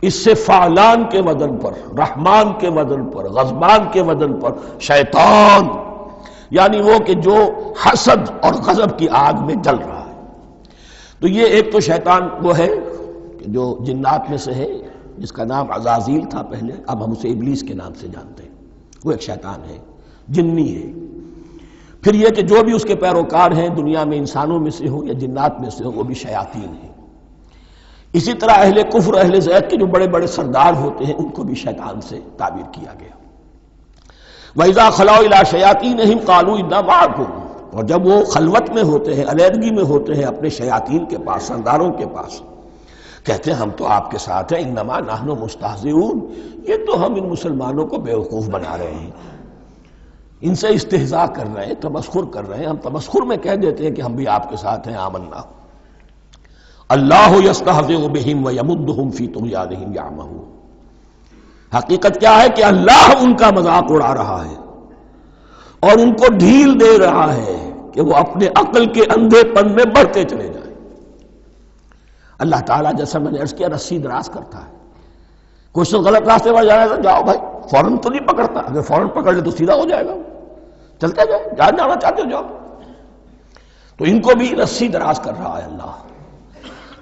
اس سے فعلان کے وزن پر، رحمان کے وزن پر، غضبان کے وزن پر شیطان، یعنی وہ کہ جو حسد اور غضب کی آگ میں جل رہا ہے۔ تو یہ ایک تو شیطان وہ ہے کہ جو جنات میں سے ہے، جس کا نام عزازیل تھا پہلے، اب ہم اسے ابلیس کے نام سے جانتے ہیں، وہ ایک شیطان ہے، جنی ہے۔ پھر یہ کہ جو بھی اس کے پیروکار ہیں دنیا میں انسانوں میں سے ہو یا جنات میں سے ہو، وہ بھی شیاطین ہیں۔ اسی طرح اہل کفر، اہل زید کے جو بڑے بڑے سردار ہوتے ہیں ان کو بھی شیطان سے تعبیر کیا گیا۔ وَإِذَا خَلَوْا إِلَىٰ شَيَاطِينِهِمْ قَالُوا إِنَّا مَعَكُمْ، اور جب وہ خلوت میں ہوتے ہیں، علیحدگی میں ہوتے ہیں اپنے شیاطین کے پاس، سرداروں کے پاس، کہتے ہیں ہم تو آپ کے ساتھ ہیں، انما نحن مستہزئون، یہ تو ہم ان مسلمانوں کو بیوقوف بنا رہے ہیں، ان سے استہزاء کر رہے ہیں، تمسخر کر رہے ہیں۔ ہم تمسخر میں کہہ دیتے ہیں کہ ہم بھی آپ کے ساتھ ہیں، آمنا۔ اللہ یستہزئ بہم ویمدہم فی طغیانہم یعمہون، حقیقت کیا ہے کہ اللہ ان کا مذاق اڑا رہا ہے اور ان کو ڈھیل دے رہا ہے کہ وہ اپنے عقل کے اندھے پن میں بڑھتے چلے جائیں۔ اللہ تعالیٰ جیسا میں نے عرض کیا رسی دراز کرتا ہے، کوئی شخص غلط راستے پر جائے تو جاؤ بھائی، فوراً تو نہیں پکڑتا، اگر فوراً پکڑ لے تو سیدھا ہو جائے گا، چلتے جاؤ، جہاں جانا چاہتے ہو جاؤ۔ تو ان کو بھی رسی دراز کر رہا ہے اللہ،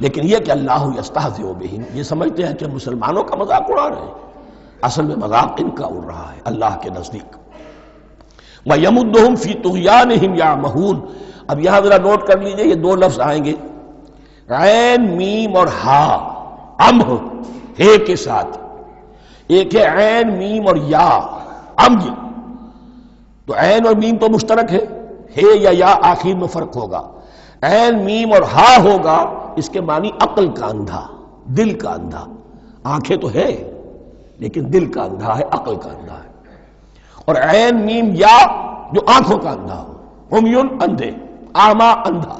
لیکن یہ کہ اللہ یستہزئ بہم، یہ سمجھتے ہیں کہ مسلمانوں کا مذاق اڑا رہے ہیں، اصل میں مذاق ان کا اڑ رہا ہے اللہ کے نزدیک۔ وَيَمُدُّهُمْ فِي طُغْيَانِهِمْ يَعْمَهُونَ، اب یہاں ذرا نوٹ کر لیجئے، یہ دو لفظ آئیں گے، عین میم اور ہا، امہ ہے کے ساتھ، ایک ہے عین میم اور یا، امج، تو عین اور میم تو مشترک ہے یا آخر میں فرق ہوگا، عین میم اور ہا ہوگا، اس کے معنی عقل کا اندھا، دل کا اندھا، آنکھیں تو ہے لیکن دل کا اندھا ہے، عقل کا اندھا ہے۔ اور عین میم یا جو آنکھوں کا اندھا ہو، عمیٌ اندھے، اعمیٰ اندھا۔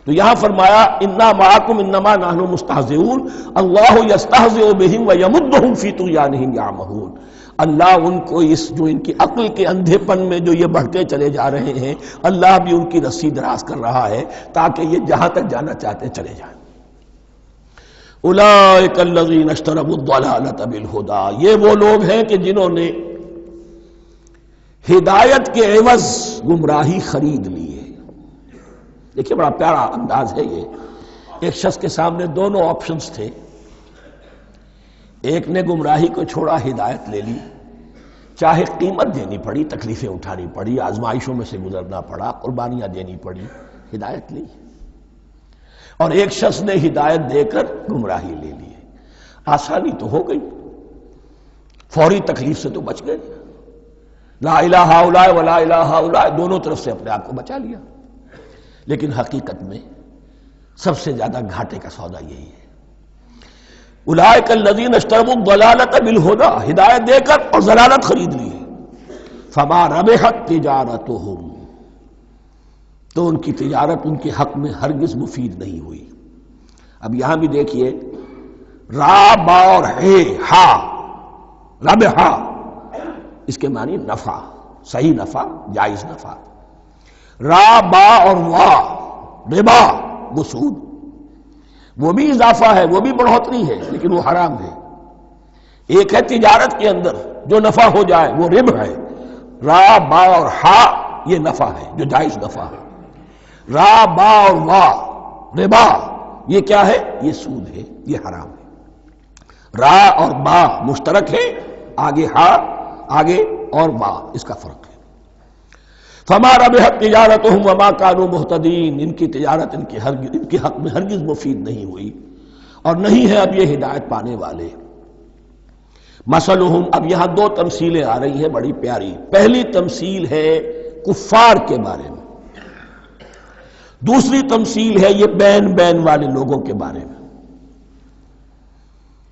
تو یہاں فرمایا انا معکم انما نحن مستہزئون، اللہ یستہزئ بہم ویمدہم فی طغیانہم یعمہون، اللہ ان کو اس جو ان کی عقل کے اندھے پن میں جو یہ بڑھتے چلے جا رہے ہیں، اللہ بھی ان کی رسی دراز کر رہا ہے تاکہ یہ جہاں تک جانا چاہتے ہیں چلے جائیں۔ اولئک الذین اشتروا الضلالۃ بالہدی، یہ وہ لوگ ہیں کہ جنہوں نے ہدایت کے عوض گمراہی خرید لی ہے۔ دیکھیے بڑا پیارا انداز ہے یہ، ایک شخص کے سامنے دونوں آپشنز تھے، ایک نے گمراہی کو چھوڑا، ہدایت لے لی، چاہے قیمت دینی پڑی، تکلیفیں اٹھانی پڑی، آزمائشوں میں سے گزرنا پڑا، قربانیاں دینی پڑی، ہدایت لی۔ اور ایک شخص نے ہدایت دے کر گمراہی لے لی ہے۔ آسانی تو ہو گئی، فوری تکلیف سے تو بچ گئے، لا الہ الا ولا الہ الا دونوں طرف سے اپنے آپ کو بچا لیا۔ لیکن حقیقت میں سب سے زیادہ گھاٹے کا سودا یہی ہے، اولئک الذین اشتروا الضلالۃ بالہدی، ہدایت دے کر اور ضلالت خرید لی ہے، فما ربحت تجارتہم، تو ان کی تجارت ان کے حق میں ہرگز مفید نہیں ہوئی۔ اب یہاں بھی دیکھیے، را با اور ہے ہا، ربحا اس کے معنی نفع، صحیح نفع، جائز نفع۔ را با اور وا ربا، وہ سود، وہ بھی اضافہ ہے، وہ بھی بڑھوتری ہے، لیکن وہ حرام ہے۔ ایک ہے تجارت کے اندر جو نفع ہو جائے وہ ربح ہے، را با اور ہا یہ نفع ہے جو جائز نفع ہے۔ را با اور وا ربا یہ کیا ہے؟ یہ سود ہے، یہ حرام ہے۔ را اور با مشترک ہے، آگے ہا آگے اور با اس کا فرق ہے۔ فما ربحت تجارتہم وما کانوا مہتدین، ان کی تجارت ان کے حق میں ہرگز مفید نہیں ہوئی اور نہیں ہے اب یہ ہدایت پانے والے۔ مثلہم، اب یہاں دو تمثیلیں آ رہی ہیں بڑی پیاری۔ پہلی تمثیل ہے کفار کے بارے میں، دوسری تمثیل ہے یہ بین بین والے لوگوں کے بارے میں۔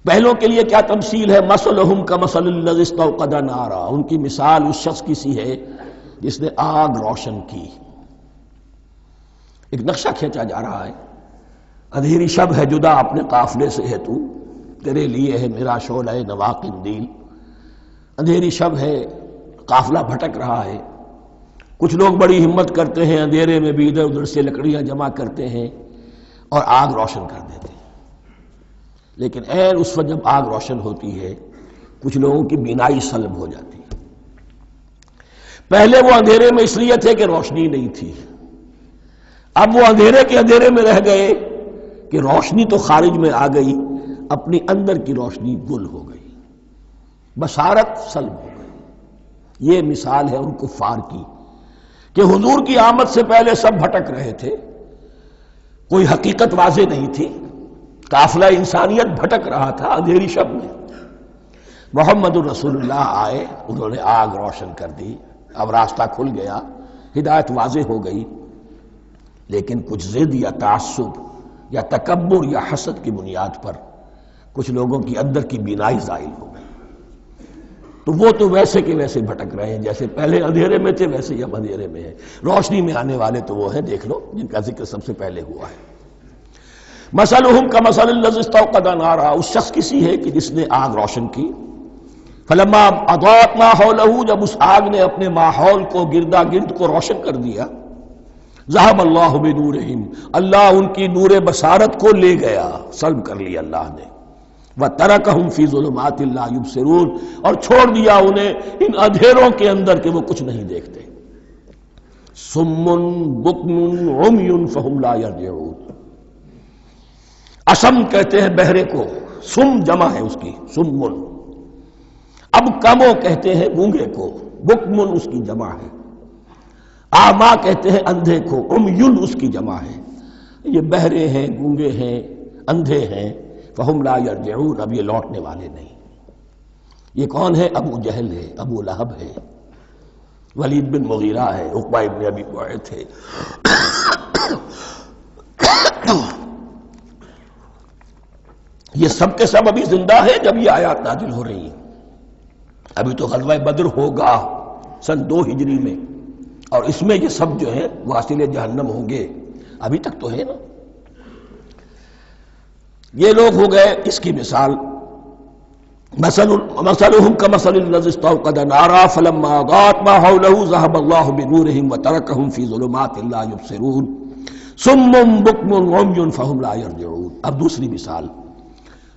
پہلوں کے لیے کیا تمثیل ہے؟ مثلہم کمثل الذی استوقد نارا، ان کی مثال اس شخص کی سی ہے جس نے آگ روشن کی۔ ایک نقشہ کھینچا جا رہا ہے، اندھیری شب ہے جدا اپنے قافلے سے ہے تو، تیرے لیے ہے میرا شعلہ نوا قندیل۔ اندھیری شب ہے، قافلہ بھٹک رہا ہے، کچھ لوگ بڑی ہمت کرتے ہیں، اندھیرے میں بھی ادھر ادھر سے لکڑیاں جمع کرتے ہیں اور آگ روشن کر دیتے ہیں۔ لیکن عین اس وقت جب آگ روشن ہوتی ہے کچھ لوگوں کی بینائی سلب ہو جاتی ہے۔ پہلے وہ اندھیرے میں اس لیے تھے کہ روشنی نہیں تھی، اب وہ اندھیرے کے اندھیرے میں رہ گئے کہ روشنی تو خارج میں آ گئی، اپنی اندر کی روشنی گل ہو گئی، بصارت سلب ہو گئی۔ یہ مثال ہے ان کفار کی کہ حضور کی آمد سے پہلے سب بھٹک رہے تھے، کوئی حقیقت واضح نہیں تھی، قافلہ انسانیت بھٹک رہا تھا اندھیری شب میں۔ محمد الرسول اللہ آئے، انہوں نے آگ روشن کر دی، اب راستہ کھل گیا، ہدایت واضح ہو گئی۔ لیکن کچھ ضد یا تعصب یا تکبر یا حسد کی بنیاد پر کچھ لوگوں کی اندر کی بینائی زائل ہو گئی، تو وہ تو ویسے کے ویسے بھٹک رہے ہیں، جیسے پہلے اندھیرے میں تھے ویسے ہی اب اندھیرے میں ہیں۔ روشنی میں آنے والے تو وہ ہیں، دیکھ لو جن کا ذکر سب سے پہلے ہوا ہے۔ مثلہم کمثل الذی استوقد نارا، اس شخص کی سی ہے کہ جس نے آگ روشن کی۔ فلما اضاءت ما حولہ، جب اس آگ نے اپنے ماحول کو گردا گرد کو روشن کر دیا، ذہب اللہ بنورہم، اللہ ان کی نور بصارت کو لے گیا، سلب کر لیا اللہ نے۔ وترکہم فی ظلمات لا یبصرون، اور چھوڑ دیا انہیں ان اندھیروں کے اندر کہ وہ کچھ نہیں دیکھتے۔ صم بکم عمی فہم لا یرجعون، اسم کہتے ہیں بہرے کو، سم جمع ہے اس کی، سمن۔ اب کمو کہتے ہیں گونگے کو، بکمن اس کی جمع ہے۔ آما کہتے ہیں اندھے کو، عمیٌ اس کی جمع ہے۔ یہ بہرے ہیں، گونگے ہیں، اندھے ہیں، فہم لا یرجعون، اب یہ لوٹنے والے نہیں۔ یہ کون ہے؟ ابو جہل ہے، ابو لہب ہے، ولید بن مغیرہ ہے، عقبہ ابن ابی معیط ہے۔ یہ سب کے سب ابھی زندہ ہے جب یہ آیات نازل ہو رہی ہیں۔ ابھی تو غزوہ بدر ہوگا سن 2 ہجری میں، اور اس میں یہ سب جو ہیں واصل جہنم ہوں گے، ابھی تک تو ہے نا۔ یہ لوگ ہو گئے اس کی مثال۔ مثلہم کمثل الذی استوقد نارا فلما اضاءت ما حولہ ذہب اللہ بنورہم وترکہم فی ظلمات لا یبصرون صم بکم عمی فہم لا یرجعون۔ اب دوسری مثال،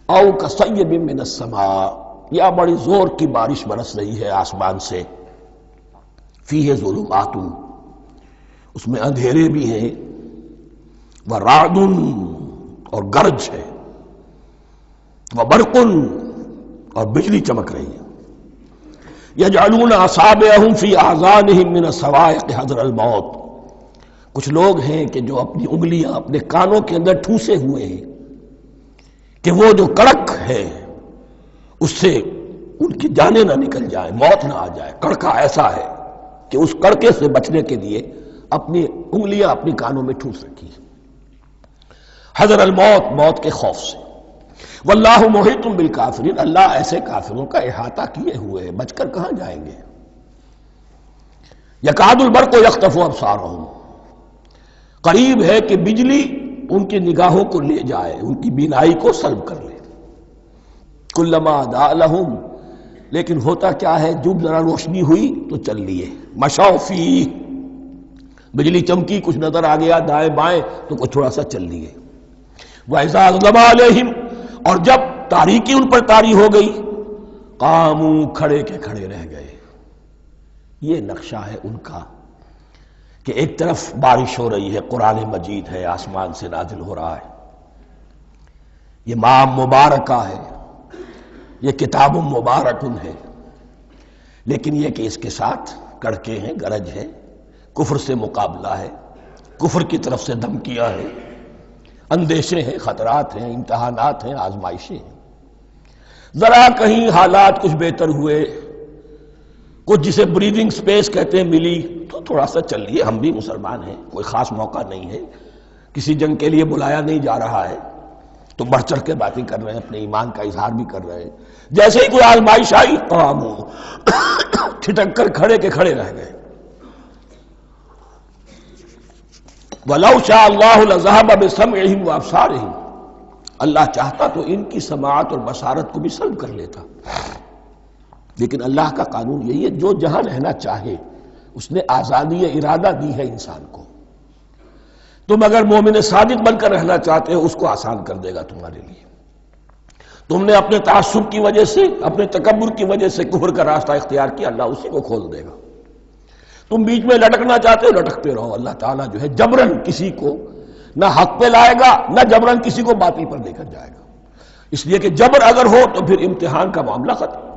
او کصیب من السماء، یا بڑی زور کی بارش برس رہی ہے آسمان سے، فیہ ظلمات، اس میں اندھیرے بھی ہیں، ورعد اور گرج ہے، وبرق اور بجلی چمک رہی ہے، یجعلون اصابعہم فی اذانہم من الصواعق حذر الموت، کچھ لوگ ہیں کہ جو اپنی انگلیاں اپنے کانوں کے اندر ٹھوسے ہوئے ہیں کہ وہ جو کڑک ہے اس سے ان کی جانیں نہ نکل جائیں، موت نہ آ جائے۔ کڑکا ایسا ہے کہ اس کڑکے سے بچنے کے لیے اپنی انگلیاں اپنی کانوں میں ٹھوس رکھی، حذر الموت، موت کے خوف سے۔ واللہ محیط بالکافرین، اللہ ایسے کافروں کا احاطہ کیے ہوئے ہے، بچ کر کہاں جائیں گے۔ یکاد البرق یخطف ابصارہم، قریب ہے کہ بجلی ان کی نگاہوں کو لے جائے، ان کی بینائی کو سلب کر لے۔ کلما اضاء لہم، لیکن ہوتا کیا ہے، جب ذرا روشنی ہوئی تو چل لیے۔ مشوا فیہ، بجلی چمکی، کچھ نظر آ گیا دائیں بائیں تو کچھ تھوڑا سا چل لیے۔ وَإِذَا أَظْلَمَ عَلَيْهِمْ، اور جب تاریکی ان پر طاری ہو گئی، قاموا، کھڑے کے کھڑے رہ گئے۔ یہ نقشہ ہے ان کا کہ ایک طرف بارش ہو رہی ہے، قرآن مجید ہے، آسمان سے نازل ہو رہا ہے، یہ ماہ مبارکہ ہے، یہ کتاب مبارک ہے، لیکن یہ کہ اس کے ساتھ کڑکے ہیں، گرج ہے، کفر سے مقابلہ ہے، کفر کی طرف سے دھمکیاں ہیں، اندیشے ہیں، خطرات ہیں، امتحانات ہیں، آزمائشیں ہیں۔ ذرا کہیں حالات کچھ بہتر ہوئے، کچھ جسے بریدنگ سپیس کہتے ہیں ملی، تو تھوڑا سا چل لیے، ہم بھی مسلمان ہیں، کوئی خاص موقع نہیں ہے، کسی جنگ کے لیے بلایا نہیں جا رہا ہے، تو بڑھ چڑھ کے باتیں کر رہے ہیں، اپنے ایمان کا اظہار بھی کر رہے ہیں۔ جیسے ہی کوئی آزمائش آئی، قاموا، ٹھٹک کر کھڑے کے کھڑے رہ گئے۔ وَلَوْ شَاءَ اللَّهُ لَذَهَبَ بِسَمْعِهِمْ وَأَبْصَارِهِمْ، اللہ چاہتا تو ان کی سماعت اور بصارت کو بھی سلب کر لیتا، لیکن اللہ کا قانون یہی ہے، جو جہاں رہنا چاہے اس نے آزادی ارادہ دی ہے انسان کو۔ تم اگر مومن صادق بن کر رہنا چاہتے ہو، اس کو آسان کر دے گا تمہارے لیے۔ تم نے اپنے تعصب کی وجہ سے، اپنے تکبر کی وجہ سے کفر کا راستہ اختیار کیا، اللہ اسی کو کھول دے گا۔ تم بیچ میں لٹکنا چاہتے ہو، لٹکتے رہو، اللہ تعالیٰ جو ہے جبرن کسی کو نہ حق پہ لائے گا، نہ جبرن کسی کو باطل پر لے کر جائے گا۔ اس لیے کہ جبر اگر ہو تو پھر امتحان کا معاملہ ختم،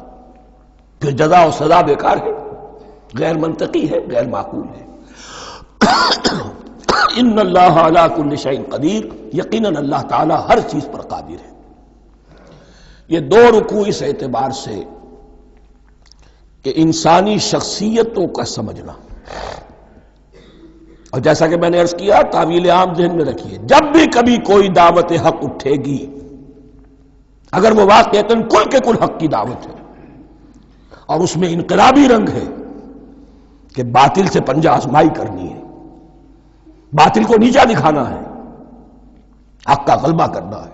پھر جزا و سزا بیکار ہے، غیر منطقی ہے، غیر معقول ہے۔ ان اللہ علی کل شیء قدیر، یقیناً اللہ تعالیٰ ہر چیز پر قادر ہے۔ یہ دو رکوع اس اعتبار سے کہ انسانی شخصیتوں کا سمجھنا، اور جیسا کہ میں نے عرض کیا، تعویل عام ذہن میں رکھیے، جب بھی کبھی کوئی دعوت حق اٹھے گی، اگر وہ واقعتاً کل کے کل حق کی دعوت ہے اور اس میں انقلابی رنگ ہے کہ باطل سے پنجہ آزمائی کرنی ہے، باطل کو نیچا دکھانا ہے، حق کا غلبہ کرنا ہے،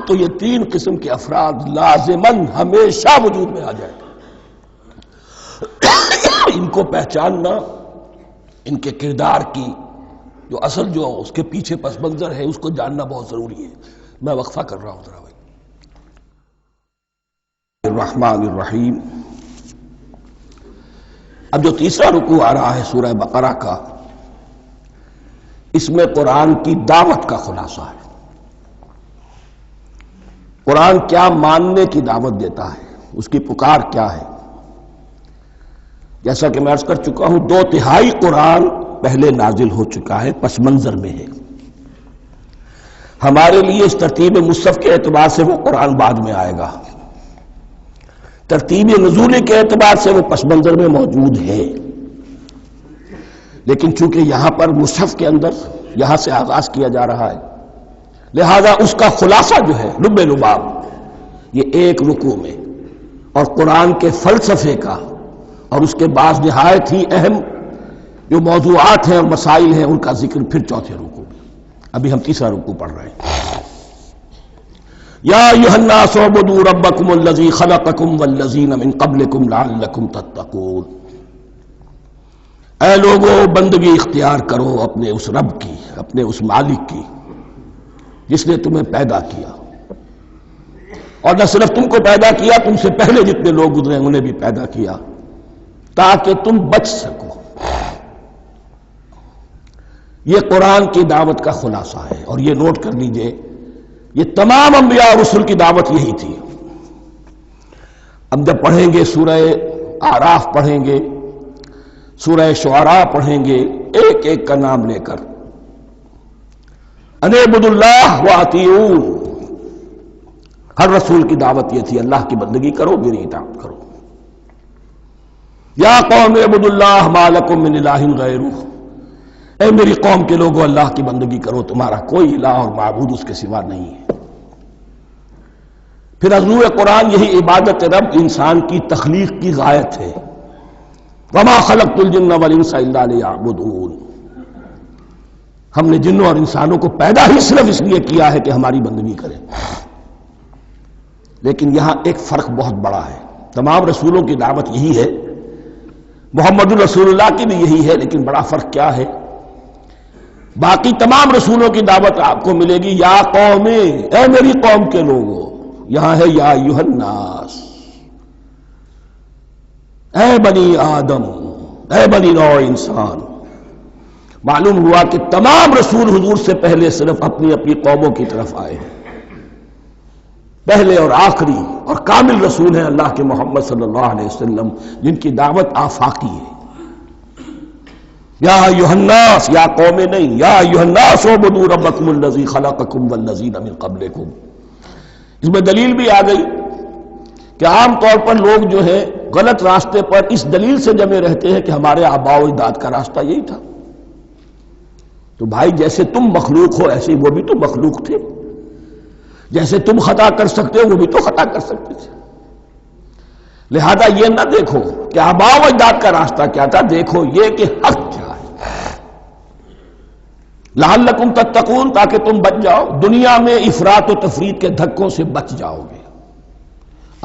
تو یہ تین قسم کے افراد لازماً ہمیشہ وجود میں آ جائیں گے۔ ان کو پہچاننا، ان کے کردار کی جو اصل جو اس کے پیچھے پس منظر ہے، اس کو جاننا بہت ضروری ہے۔ میں وقفہ کر رہا ہوں ذرا بھائی۔ الرحمن الرحیم، اب جو تیسرا رکوع آ رہا ہے سورہ بقرہ کا، اس میں قرآن کی دعوت کا خلاصہ ہے۔ قرآن کیا ماننے کی دعوت دیتا ہے، اس کی پکار کیا ہے۔ جیسا کہ میں عرض کر چکا ہوں، 2/3 قرآن پہلے نازل ہو چکا ہے، پس منظر میں ہے۔ ہمارے لیے اس ترتیب مصحف کے اعتبار سے وہ قرآن بعد میں آئے گا، ترتیب نزولی کے اعتبار سے وہ پس منظر میں موجود ہے، لیکن چونکہ یہاں پر مصحف کے اندر یہاں سے آغاز کیا جا رہا ہے، لہذا اس کا خلاصہ جو ہے لب لباب، یہ ایک رکوع میں، اور قرآن کے فلسفے کا اور اس کے بعض نہایت ہی اہم جو موضوعات ہیں اور مسائل ہیں، ان کا ذکر پھر چوتھے رکوع میں۔ ابھی ہم تیسرا رکوع پڑھ رہے ہیں۔ یا ایھا الناس اعبدوا ربکم الذی خلقکم والذین من قبلکم لعلکم تتقون، اے لوگو بندگی اختیار کرو اپنے اس رب کی، اپنے اس مالک کی جس نے تمہیں پیدا کیا، اور نہ صرف تم کو پیدا کیا، تم سے پہلے جتنے لوگ گزرے انہیں بھی پیدا کیا تاکہ تم بچ سکو۔ یہ قرآن کی دعوت کا خلاصہ ہے، اور یہ نوٹ کر لیجئے، یہ تمام انبیاء اور رسل کی دعوت یہی تھی۔ ہم جب پڑھیں گے سورہ اعراف پڑھیں گے، سورہ شعراء پڑھیں گے، ایک ایک کا نام لے کر، ان اعبدوا اللہ واطیعون، ہر رسول کی دعوت یہ تھی اللہ کی بندگی کرو، میری اطاعت کرو۔ یا قوم اعبدوا اللہ ما لکم من الہ غیرہ، اے میری قوم کے لوگوں اللہ کی بندگی کرو، تمہارا کوئی الہ اور معبود اس کے سوا نہیں ہے۔ پھر حضور قرآن یہی عبادت رب انسان کی تخلیق کی غایت ہے، وما خلقت الجن والانس الا لیعبدون، ہم نے جنوں اور انسانوں کو پیدا ہی صرف اس لیے کیا ہے کہ ہماری بندگی کریں۔ لیکن یہاں ایک فرق بہت بڑا ہے، تمام رسولوں کی دعوت یہی ہے، محمد الرسول اللہ کی بھی یہی ہے، لیکن بڑا فرق کیا ہے؟ باقی تمام رسولوں کی دعوت آپ کو ملے گی یا قوم، اے میری قوم کے لوگوں، یہاں ہے یا ایھا الناس، اے بنی آدم، اے بنی نوع انسان۔ معلوم ہوا کہ تمام رسول حضور سے پہلے صرف اپنی اپنی قوموں کی طرف آئے ہیں، پہلے اور آخری اور کامل رسول ہیں اللہ کے محمد صلی اللہ علیہ وسلم، جن کی دعوت آفاقی ہے۔ یا ایھا الناس، یا قوم نہیں، یا ایھا الناس اعبدوا ربکم الذی خلقکم والذین من قبلکم۔ اس میں دلیل بھی آ گئی کہ عام طور پر لوگ جو ہے غلط راستے پر اس دلیل سے جمے رہتے ہیں کہ ہمارے آباء و اجداد کا راستہ یہی تھا۔ تو بھائی جیسے تم مخلوق ہو ایسے ہی وہ بھی تو مخلوق تھے، جیسے تم خطا کر سکتے ہو وہ بھی تو خطا کر سکتے تھے۔ لہذا یہ نہ دیکھو کہ آباء و اجداد کا راستہ کیا تھا، دیکھو یہ کہ حق کیا ہے، لعلکم تتقون، تاکہ تم بچ جاؤ، دنیا میں افراط و تفریط کے دھکوں سے بچ جاؤ گے،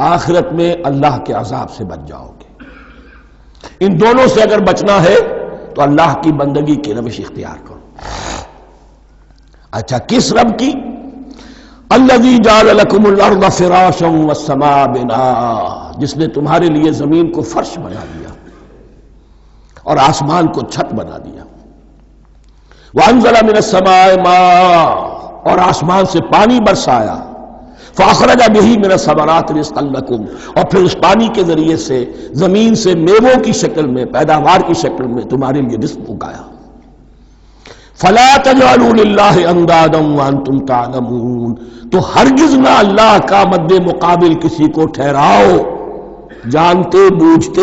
آخرت میں اللہ کے عذاب سے بچ جاؤ گے۔ ان دونوں سے اگر بچنا ہے تو اللہ کی بندگی کی روش اختیار کرو۔ اچھا کس رب کی؟ الذی جعل لکم الارض فراشا والسماء بناء، جس نے تمہارے لیے زمین کو فرش بنا دیا اور آسمان کو چھت بنا دیا۔ وانزل من السماء ماء، اور آسمان سے پانی برسایا۔ فاخرج بہ من الثمرات رزقا لکم، اور پھر اس پانی کے ذریعے سے زمین سے میووں کی شکل میں، پیداوار کی شکل میں تمہارے لیے رزق اگایا۔ فلا تجعلوا للہ اندادا وانتم تعلمون، تو ہرگز نہ اللہ کا مد مقابل کسی کو ٹھہراؤ جانتے بوجھتے۔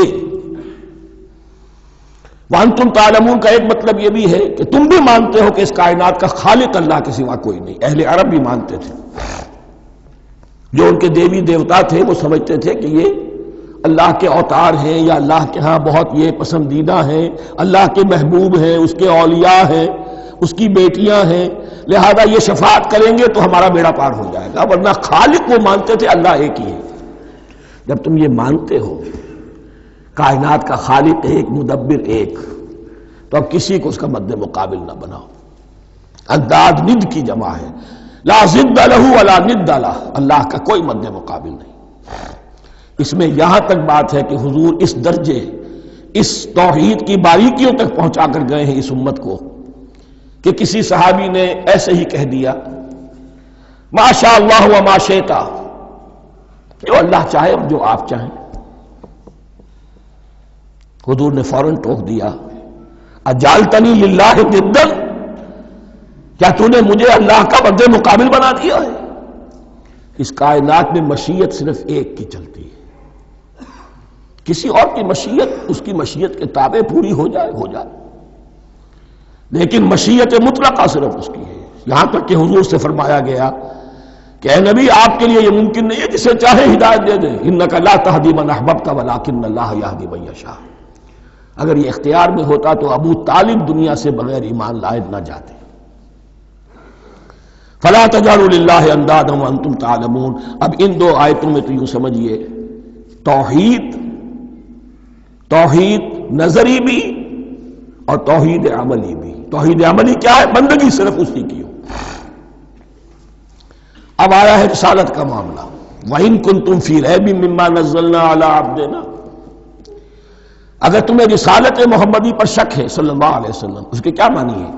وانتم تعلمون کا ایک مطلب یہ بھی ہے کہ تم بھی مانتے ہو کہ اس کائنات کا خالق اللہ کے سوا کوئی نہیں۔ اہل عرب بھی مانتے تھے، جو ان کے دیوی دیوتا تھے وہ سمجھتے تھے کہ یہ اللہ کے اوتار ہیں یا اللہ کے ہاں بہت یہ پسندیدہ ہیں، اللہ کے محبوب ہیں، اس کے اولیاء ہیں، اس کی بیٹیاں ہیں، لہذا یہ شفاعت کریں گے تو ہمارا بیڑا پار ہو جائے گا۔ ورنہ خالق وہ مانتے تھے اللہ ایک ہی ہے۔ جب تم یہ مانتے ہو کائنات کا خالق ایک، مدبر ایک، تو اب کسی کو اس کا مد مقابل نہ بناؤ۔ انداد ند کی جمع ہے، لا ضد لہ ولا ند لہ، اللہ کا کوئی مد مقابل نہیں۔ اس میں یہاں تک بات ہے کہ حضور اس درجے، اس توحید کی باریکیوں تک پہنچا کر گئے ہیں اس امت کو کہ کسی صحابی نے ایسے ہی کہہ دیا ما شاء اللہ و ما شئت، جو اللہ چاہے اور جو آپ چاہیں۔ حضور نے فوراً ٹوک دیا اجعلتنی للہ ندا، کیا تو نے مجھے اللہ کا مد مقابل بنا دیا ہے؟ اس کائنات میں مشیت صرف ایک کی چلتی ہے، کسی اور کی مشیت اس کی مشیت کے تابع پوری ہو جائے ہو جائے، لیکن مشیت مطلقہ صرف اس کی ہے۔ یہاں تک کہ حضور سے فرمایا گیا کہ اے نبی آپ کے لیے یہ ممکن نہیں ہے جسے چاہے ہدایت دے دے، انک لا تہدی من احببت ولکن اللہ یہدی من یشاء۔ اگر یہ اختیار میں ہوتا تو ابو طالب دنیا سے بغیر ایمان لائے نہ جاتے۔ فلا تجعلوا للہ اندادا وانتم تعلمون۔ اب ان دو آیتوں میں تو یوں سمجھیے توحید نظری بھی اور توحید عملی بھی۔ توحید عملی کیا ہے؟ بندگی صرف اسی کی ہو۔ اب آیا ہے رسالت کا معاملہ، وَإِن كُنتُمْ فِي رَيْبٍ مِّمَّا نَزَّلْنَا عَلَىٰ عَبْدِنَا، اگر تمہیں رسالت محمدی پر شک ہے صلی اللہ علیہ وسلم، اس کے کیا معنی ہے؟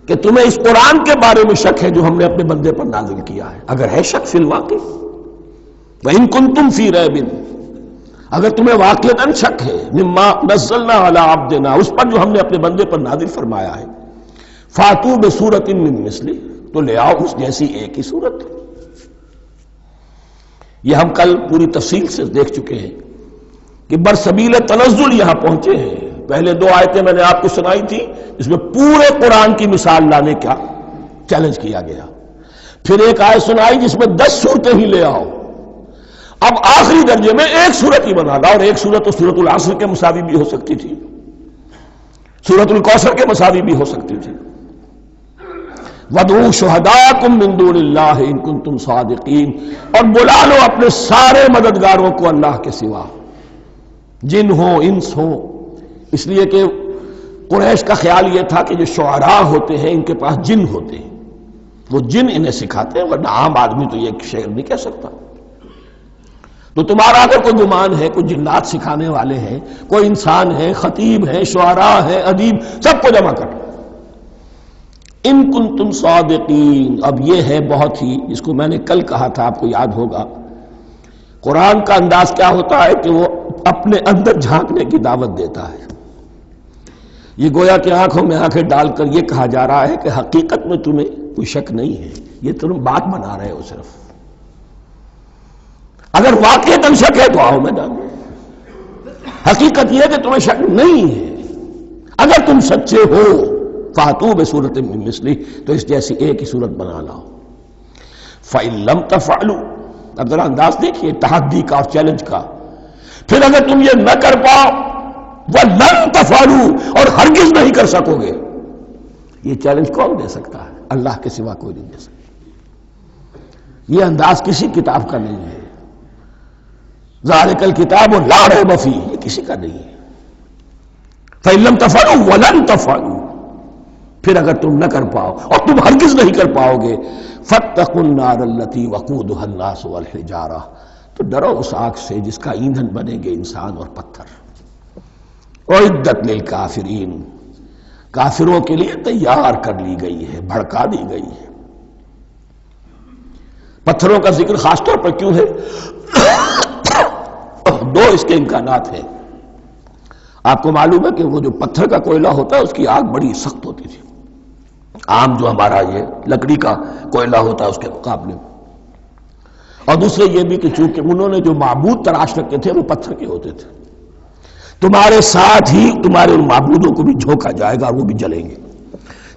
کہ تمہیں اس قرآن کے بارے میں شک ہے جو ہم نے اپنے بندے پر نازل کیا ہے۔ اگر ہے شک فی الواقع، وَإِن كُنتُمْ فِي رَيْبٍ، اگر تمہیں واقعتاً شک ہے مما نزلنا علی عبدنا، اس پر جو ہم نے اپنے بندے پر نازل فرمایا ہے، فاتو بسورۃ من مثلہ، تو لے آؤ اس جیسی ایک ہی صورت۔ یہ ہم کل پوری تفصیل سے دیکھ چکے ہیں کہ برسبیل تنزل یہاں پہنچے ہیں. پہلے 2 آیتیں میں نے آپ کو سنائی تھی، اس میں پورے قرآن کی مثال لانے کا چیلنج کیا گیا. پھر ایک آیت سنائی جس میں 10 صورتیں ہی لے آؤ. اب آخری درجے میں ایک صورت ہی بنا لا، اور ایک صورت تو سورۃ العصر کے مساوی بھی ہو سکتی تھی، سورۃ الکوثر کے مساوی بھی ہو سکتی تھی. وَادْعُوا شُهَدَاءَكُم مِّن دُونِ اللَّهِ إِن كُنتُمْ صَادِقِينَ، اور بلا لو اپنے سارے مددگاروں کو اللہ کے سوا، جن ہو انس ہو. اس لیے کہ قریش کا خیال یہ تھا کہ جو شعراء ہوتے ہیں ان کے پاس جن ہوتے ہیں، وہ جن انہیں سکھاتے ہیں، ورنہ عام آدمی تو یہ شعر نہیں کہہ سکتا. تو تمہارا اگر کوئی گمان ہے کوئی جنات سکھانے والے ہیں، کوئی انسان ہے، خطیب ہے، شعراء ہے، ادیب، سب کو جمع کر. ان کنتم صادقین. اب یہ ہے بہت ہی، جس کو میں نے کل کہا تھا، آپ کو یاد ہوگا، قرآن کا انداز کیا ہوتا ہے کہ وہ اپنے اندر جھانکنے کی دعوت دیتا ہے. یہ گویا کہ آنکھوں میں آنکھیں ڈال کر یہ کہا جا رہا ہے کہ حقیقت میں تمہیں کوئی شک نہیں ہے، یہ تم بات بنا رہے ہو صرف. اگر واقعتاً شک ہے تو آؤ میدان میں. حقیقت یہ ہے کہ تمہیں شک نہیں ہے. اگر تم سچے ہو فاتو بصورت من مثلہ، تو اس جیسی ایک ہی صورت بنا لاؤ. فإن لم تفعلوا، اب ذرا انداز دیکھیے تحدی کا اور چیلنج کا. پھر اگر تم یہ نہ کر پاؤ، وَلَن تَفْعَلُوا، اور ہرگز نہیں کر سکو گے. یہ چیلنج کون دے سکتا ہے؟ اللہ کے سوا کوئی نہیں دے سکتا. یہ انداز کسی کتاب کا نہیں ہے. ذَلِكَ الْكِتَابُ لَا رَيْبَ فِيهِ، یہ کسی کا نہیں ہے. فَإِن لَمْ تَفْعَلُوا وَلَن تَفْعَلُوا، پھر اگر تم نہ کر پاؤ اور تم ہرگز نہیں کر پاؤ گے، فَاتَّقُوا النَّارَ الَّتِي وَقُودُهَا النَّاسُ وَالْحِجَارَةُ، تو ڈرو اس آگ سے جس کا ایندھن بنیں گے انسان اور پتھر. اعدت للکافرین، کافروں کے لیے تیار کر لی گئی ہے، بھڑکا دی گئی ہے. پتھروں کا ذکر خاص طور پر کیوں ہے؟ 2 اس کے امکانات ہیں. آپ کو معلوم ہے کہ وہ جو پتھر کا کوئلہ ہوتا ہے اس کی آگ بڑی سخت ہوتی تھی، عام جو ہمارا یہ لکڑی کا کوئلہ ہوتا ہے اس کے مقابلے میں. اور دوسرے یہ بھی کہ چونکہ انہوں نے جو معبود تراش رکھے تھے وہ پتھر کے ہوتے تھے، تمہارے ساتھ ہی تمہارے ان معبودوں کو بھی جھونکا جائے گا اور وہ بھی جلیں گے،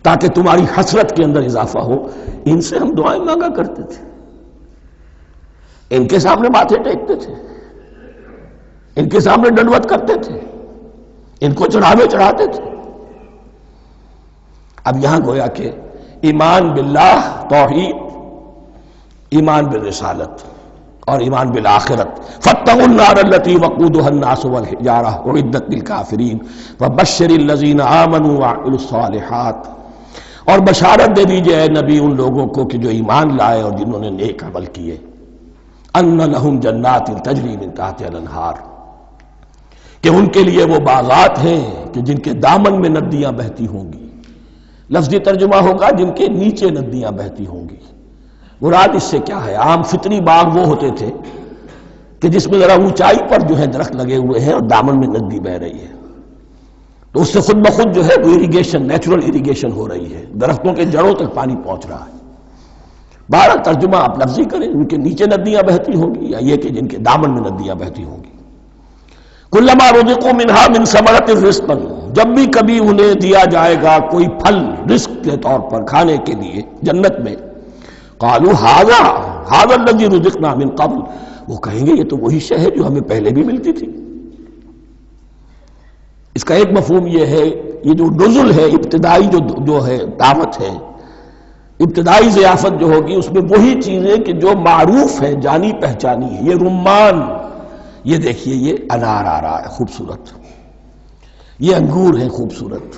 تاکہ تمہاری حسرت کے اندر اضافہ ہو. ان سے ہم دعائیں مانگا کرتے تھے، ان کے سامنے ماتھے ٹیکتے تھے، ان کے سامنے ڈنڈوت کرتے تھے، ان کو چڑھاوے چڑھاتے تھے. اب یہاں گویا کہ ایمان باللہ، توحید، ایمان بالرسالت اور ایمان بالآخرت. فاتقوا النار التي وقودها الناس والحجارة اعدت للكافرين وبشر الذين آمنوا وعملوا الصالحات، اور بشارت دے دیجئے اے نبی ان لوگوں کو کہ جو ایمان لائے اور جنہوں نے نیک عمل کیے، ان لهم جنات تجری من تحتها الانہار، کہ ان کے لیے وہ باغات ہیں کہ جن کے دامن میں ندیاں بہتی ہوں گی. لفظی ترجمہ ہوگا جن کے نیچے ندیاں بہتی ہوں گی. مراد اس سے کیا ہے؟ عام فطری باغ وہ ہوتے تھے کہ جس میں ذرا اونچائی پر جو ہے درخت لگے ہوئے ہیں اور دامن میں ندی بہ رہی ہے، تو اس سے خود بخود جو ہے وہ اریگیشن، نیچرل اریگیشن ہو رہی ہے، درختوں کے جڑوں تک پانی پہنچ رہا ہے. بہرحال ترجمہ آپ لفظی کریں، ان کے نیچے ندیاں بہتی ہوں گی یا یہ کہ جن کے دامن میں ندیاں بہتی ہوں گی. کلما رزقوا منہا من ثمرۃ رزقا، جب بھی کبھی انہیں دیا جائے گا کوئی پھل رزق کے طور پر کھانے کے لیے جنت میں، قالوا ھذا الذی رزقنا من قبل، وہ کہیں گے یہ تو وہی شے ہے جو ہمیں پہلے بھی ملتی تھی. اس کا ایک مفہوم یہ ہے، یہ جو نزل ہے، ابتدائی جو ہے دعوت ہے، ابتدائی ضیافت جو ہوگی اس میں وہی چیزیں کہ جو معروف ہے، جانی پہچانی ہے. یہ رمان، یہ دیکھیے یہ انار آ رہا ہے خوبصورت، یہ انگور ہے خوبصورت،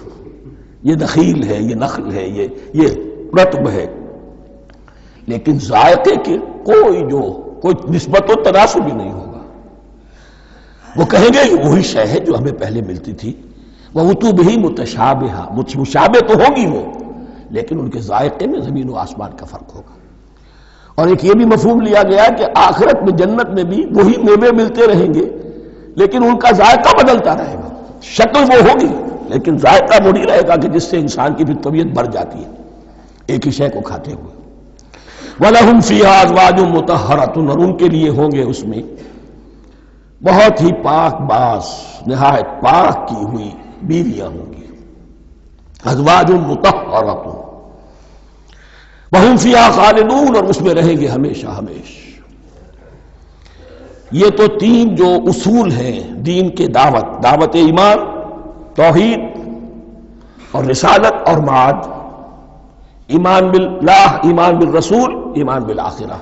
یہ نخیل ہے، یہ نخل ہے، یہ رطب ہے، لیکن ذائقے کی کوئی نسبت و تناسب بھی نہیں ہوگا. وہ کہیں گے یہ وہی شے ہے جو ہمیں پہلے ملتی تھی. وَأُتُوا بِهِ مُتَشَابِهًا، مشابہ تو ہوگی وہ، لیکن ان کے ذائقے میں زمین و آسمان کا فرق ہوگا. اور ایک یہ بھی مفہوم لیا گیا کہ آخرت میں جنت میں بھی وہی میوے ملتے رہیں گے، لیکن ان کا ذائقہ بدلتا رہے گا. شکل وہ ہوگی لیکن ذائقہ وہ نہیں رہے گا کہ جس سے انسان کی بھی طبیعت بڑھ جاتی ہے ایک ہی شے کو کھاتے ہوئے. وَلَهُمْ فِيهَا أَزْوَاجٌ مُطَهَّرَةٌ، اور ان کے لیے ہوں گے اس میں بہت ہی پاک باز، نہایت پاک کی ہوئی بیویاں ہوں گی. ازواج مطہرۃ وہم فیہا خالدون، اور اس میں رہیں گے ہمیشہ ہمیش. یہ تو تین جو اصول ہیں دین کے دعوت ایمان، توحید اور رسالت اور معاد، ایمان باللہ، ایمان بالرسول، ایمان بالآخرہ.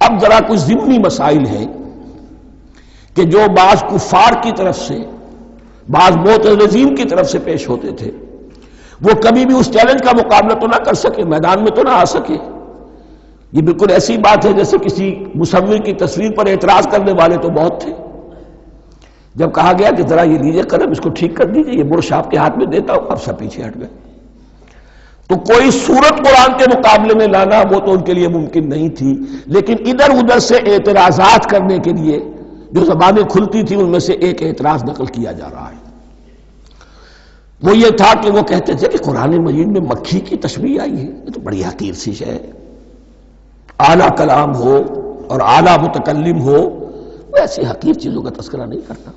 اب ذرا کچھ ضمنی مسائل ہیں کہ جو بعض کفار کی طرف سے، بعض معتزلین کی طرف سے پیش ہوتے تھے، وہ کبھی بھی اس چیلنج کا مقابلہ تو نہ کر سکے، میدان میں تو نہ آ سکے. یہ بالکل ایسی بات ہے جیسے کسی مصور کی تصویر پر اعتراض کرنے والے تو بہت تھے. جب کہا گیا کہ ذرا یہ لیجیے قلم، اس کو ٹھیک کر دیجیے، یہ برش آپ کے ہاتھ میں دیتا ہوں، اب سب پیچھے ہٹ گئے. تو کوئی صورت قرآن کے مقابلے میں لانا وہ تو ان کے لیے ممکن نہیں تھی، لیکن ادھر ادھر سے اعتراضات کرنے کے لیے جو زبانیں کھلتی تھی ان میں سے ایک اعتراض نقل کیا جا رہا ہے. وہ یہ تھا کہ وہ کہتے تھے کہ قرآن مجید میں مکھی کی تشبیہ آئی ہے، یہ تو بڑی حقیر سی شے ہے. اعلیٰ کلام ہو اور اعلیٰ متکلم ہو وہ ایسی حقیر چیزوں کا تذکرہ نہیں کرتا.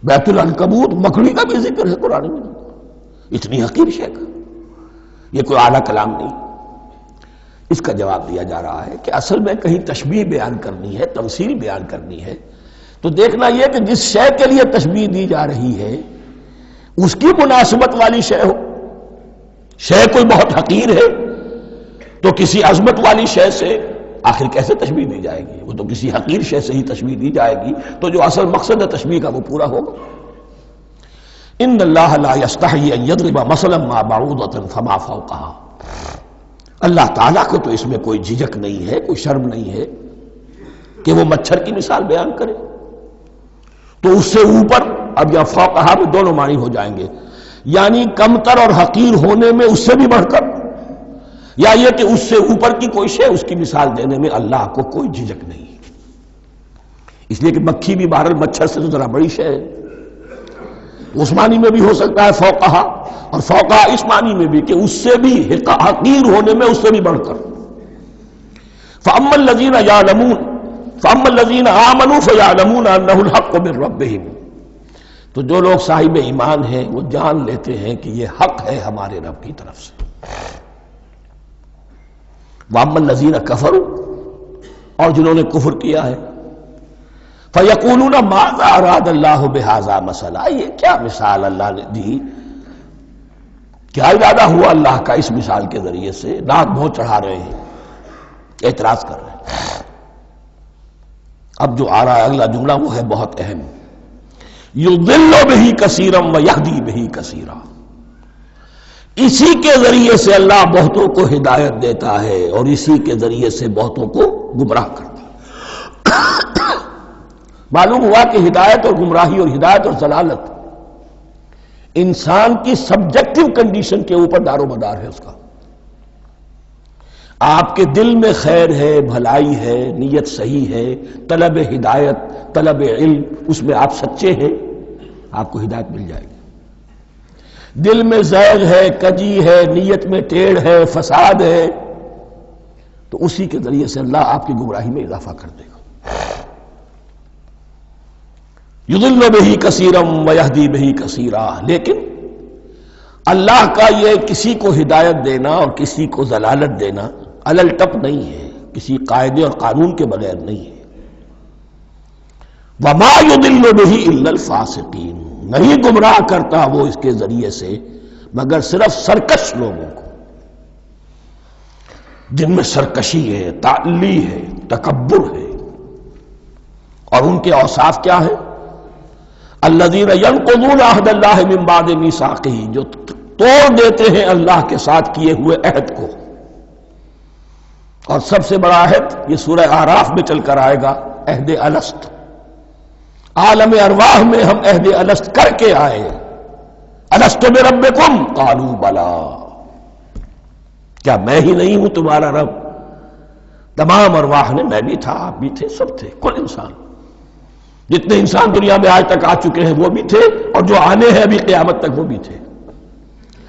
بیت العنکبوت مکڑی کا بھی ذکر ہے قرآن میں، اتنی حقیر شے کا، یہ کوئی اعلیٰ کلام نہیں. اس کا جواب دیا جا رہا ہے کہ اصل میں کہیں تشبیہ بیان کرنی ہے، تمثیل بیان کرنی ہے، تو دیکھنا یہ کہ جس شے کے لیے تشبیہ دی جا رہی ہے اس کی مناسبت والی شے ہو. شے کوئی بہت حقیر ہے تو کسی عظمت والی شے سے آخر کیسے تشبیہ دی جائے گی؟ وہ تو کسی حقیر شے سے ہی تشبیہ دی جائے گی تو جو اصل مقصد ہے تشبیہ کا وہ پورا ہوگا. ان اللہ لا یستحی ان یضرب مثلا ما بعوضۃ فما فوقها، اللہ تعالیٰ کو تو اس میں کوئی جھجک نہیں ہے، کوئی شرم نہیں ہے کہ وہ مچھر کی مثال بیان کرے. تو اس سے اوپر، اب یا فوقہا میں دونوں معنی ہو جائیں گے، یعنی کمتر اور حقیر ہونے میں اس سے بھی بڑھ کر، یا یہ کہ اس سے اوپر کی کوئی شے اس کی مثال دینے میں اللہ کو کوئی جھجک نہیں. اس لیے کہ مکھی بھی بہرحال مچھر سے تو ذرا بڑی شے ہے. اس معنی میں بھی ہو سکتا ہے فوقہا، اور فوقہا اس معنی میں بھی کہ اس سے بھی حقیر ہونے میں اس سے بھی بڑھ کر. فَأَمَّا الَّذِينَ يَعْلَمُونَ فَأَمَّا الَّذِينَ آمَنُوا فَيَعْلَمُونَ أَنَّهُ الْحَقُّ مِنْ رَبِّهِمْ، تو جو لوگ صاحب ایمان ہیں وہ جان لیتے ہیں کہ یہ حق ہے ہمارے رب کی طرف سے. وَأَمَّا الَّذِينَ كَفَرُوا، اور جنہوں نے کفر کیا ہے، فَيَقُولُونَ مَاذَا أَرَادَ اللَّهُ بِهَذَا مَثَلًا، یہ کیا مثال اللہ نے دی، کیا ارادہ ہوا اللہ کا اس مثال کے ذریعے سے. ناک بہت چڑھا رہے ہیں، اعتراض کر رہے ہیں. اب جو آ رہا ہے اگلا جملہ وہ ہے بہت اہم، یضل بہ کثیرا ویہدی بہ کثیرا، اسی کے ذریعے سے اللہ بہتوں کو ہدایت دیتا ہے اور اسی کے ذریعے سے بہتوں کو گمراہ کرتا ہے. معلوم ہوا کہ ہدایت اور گمراہی اور ہدایت اور ضلالت انسان کی سبجیکٹو کنڈیشن کے اوپر دار و مدار ہے. اس کا آپ کے دل میں خیر ہے، بھلائی ہے، نیت صحیح ہے، طلب ہدایت، طلب علم، اس میں آپ سچے ہیں، آپ کو ہدایت مل جائے گی. دل میں زیغ ہے، کجی ہے، نیت میں ٹیڑھ ہے، فساد ہے، تو اسی کے ذریعے سے اللہ آپ کی گمراہی میں اضافہ کر دے گا. یضل بہ کثیرا ویہدی بہ کثیرا، لیکن اللہ کا یہ کسی کو ہدایت دینا اور کسی کو ضلالت دینا علل ٹپ نہیں ہے، کسی قاعدے اور قانون کے بغیر نہیں ہے. وما یضل بہ الا الفاسقین، نہیں گمراہ کرتا وہ اس کے ذریعے سے مگر صرف سرکش لوگوں کو، جن میں سرکشی ہے، تعلی ہے، تکبر ہے. اور ان کے اوصاف کیا ہے؟ الذین ینقضون عہد اللہ من بعد میثاقہ، جو توڑ دیتے ہیں اللہ کے ساتھ کیے ہوئے عہد کو. اور سب سے بڑا عہد یہ سورہ اعراف میں چل کر آئے گا، عہد الست. عالم ارواح میں ہم عہد الست کر کے آئے. الست بربکم قالوا بلا، کیا میں ہی نہیں ہوں تمہارا رب؟ تمام ارواح نے میں بھی تھا، آپ بھی تھے، سب تھے، کل انسان، جتنے انسان دنیا میں آج تک آ چکے ہیں وہ بھی تھے، اور جو آنے ہیں ابھی قیامت تک وہ بھی تھے،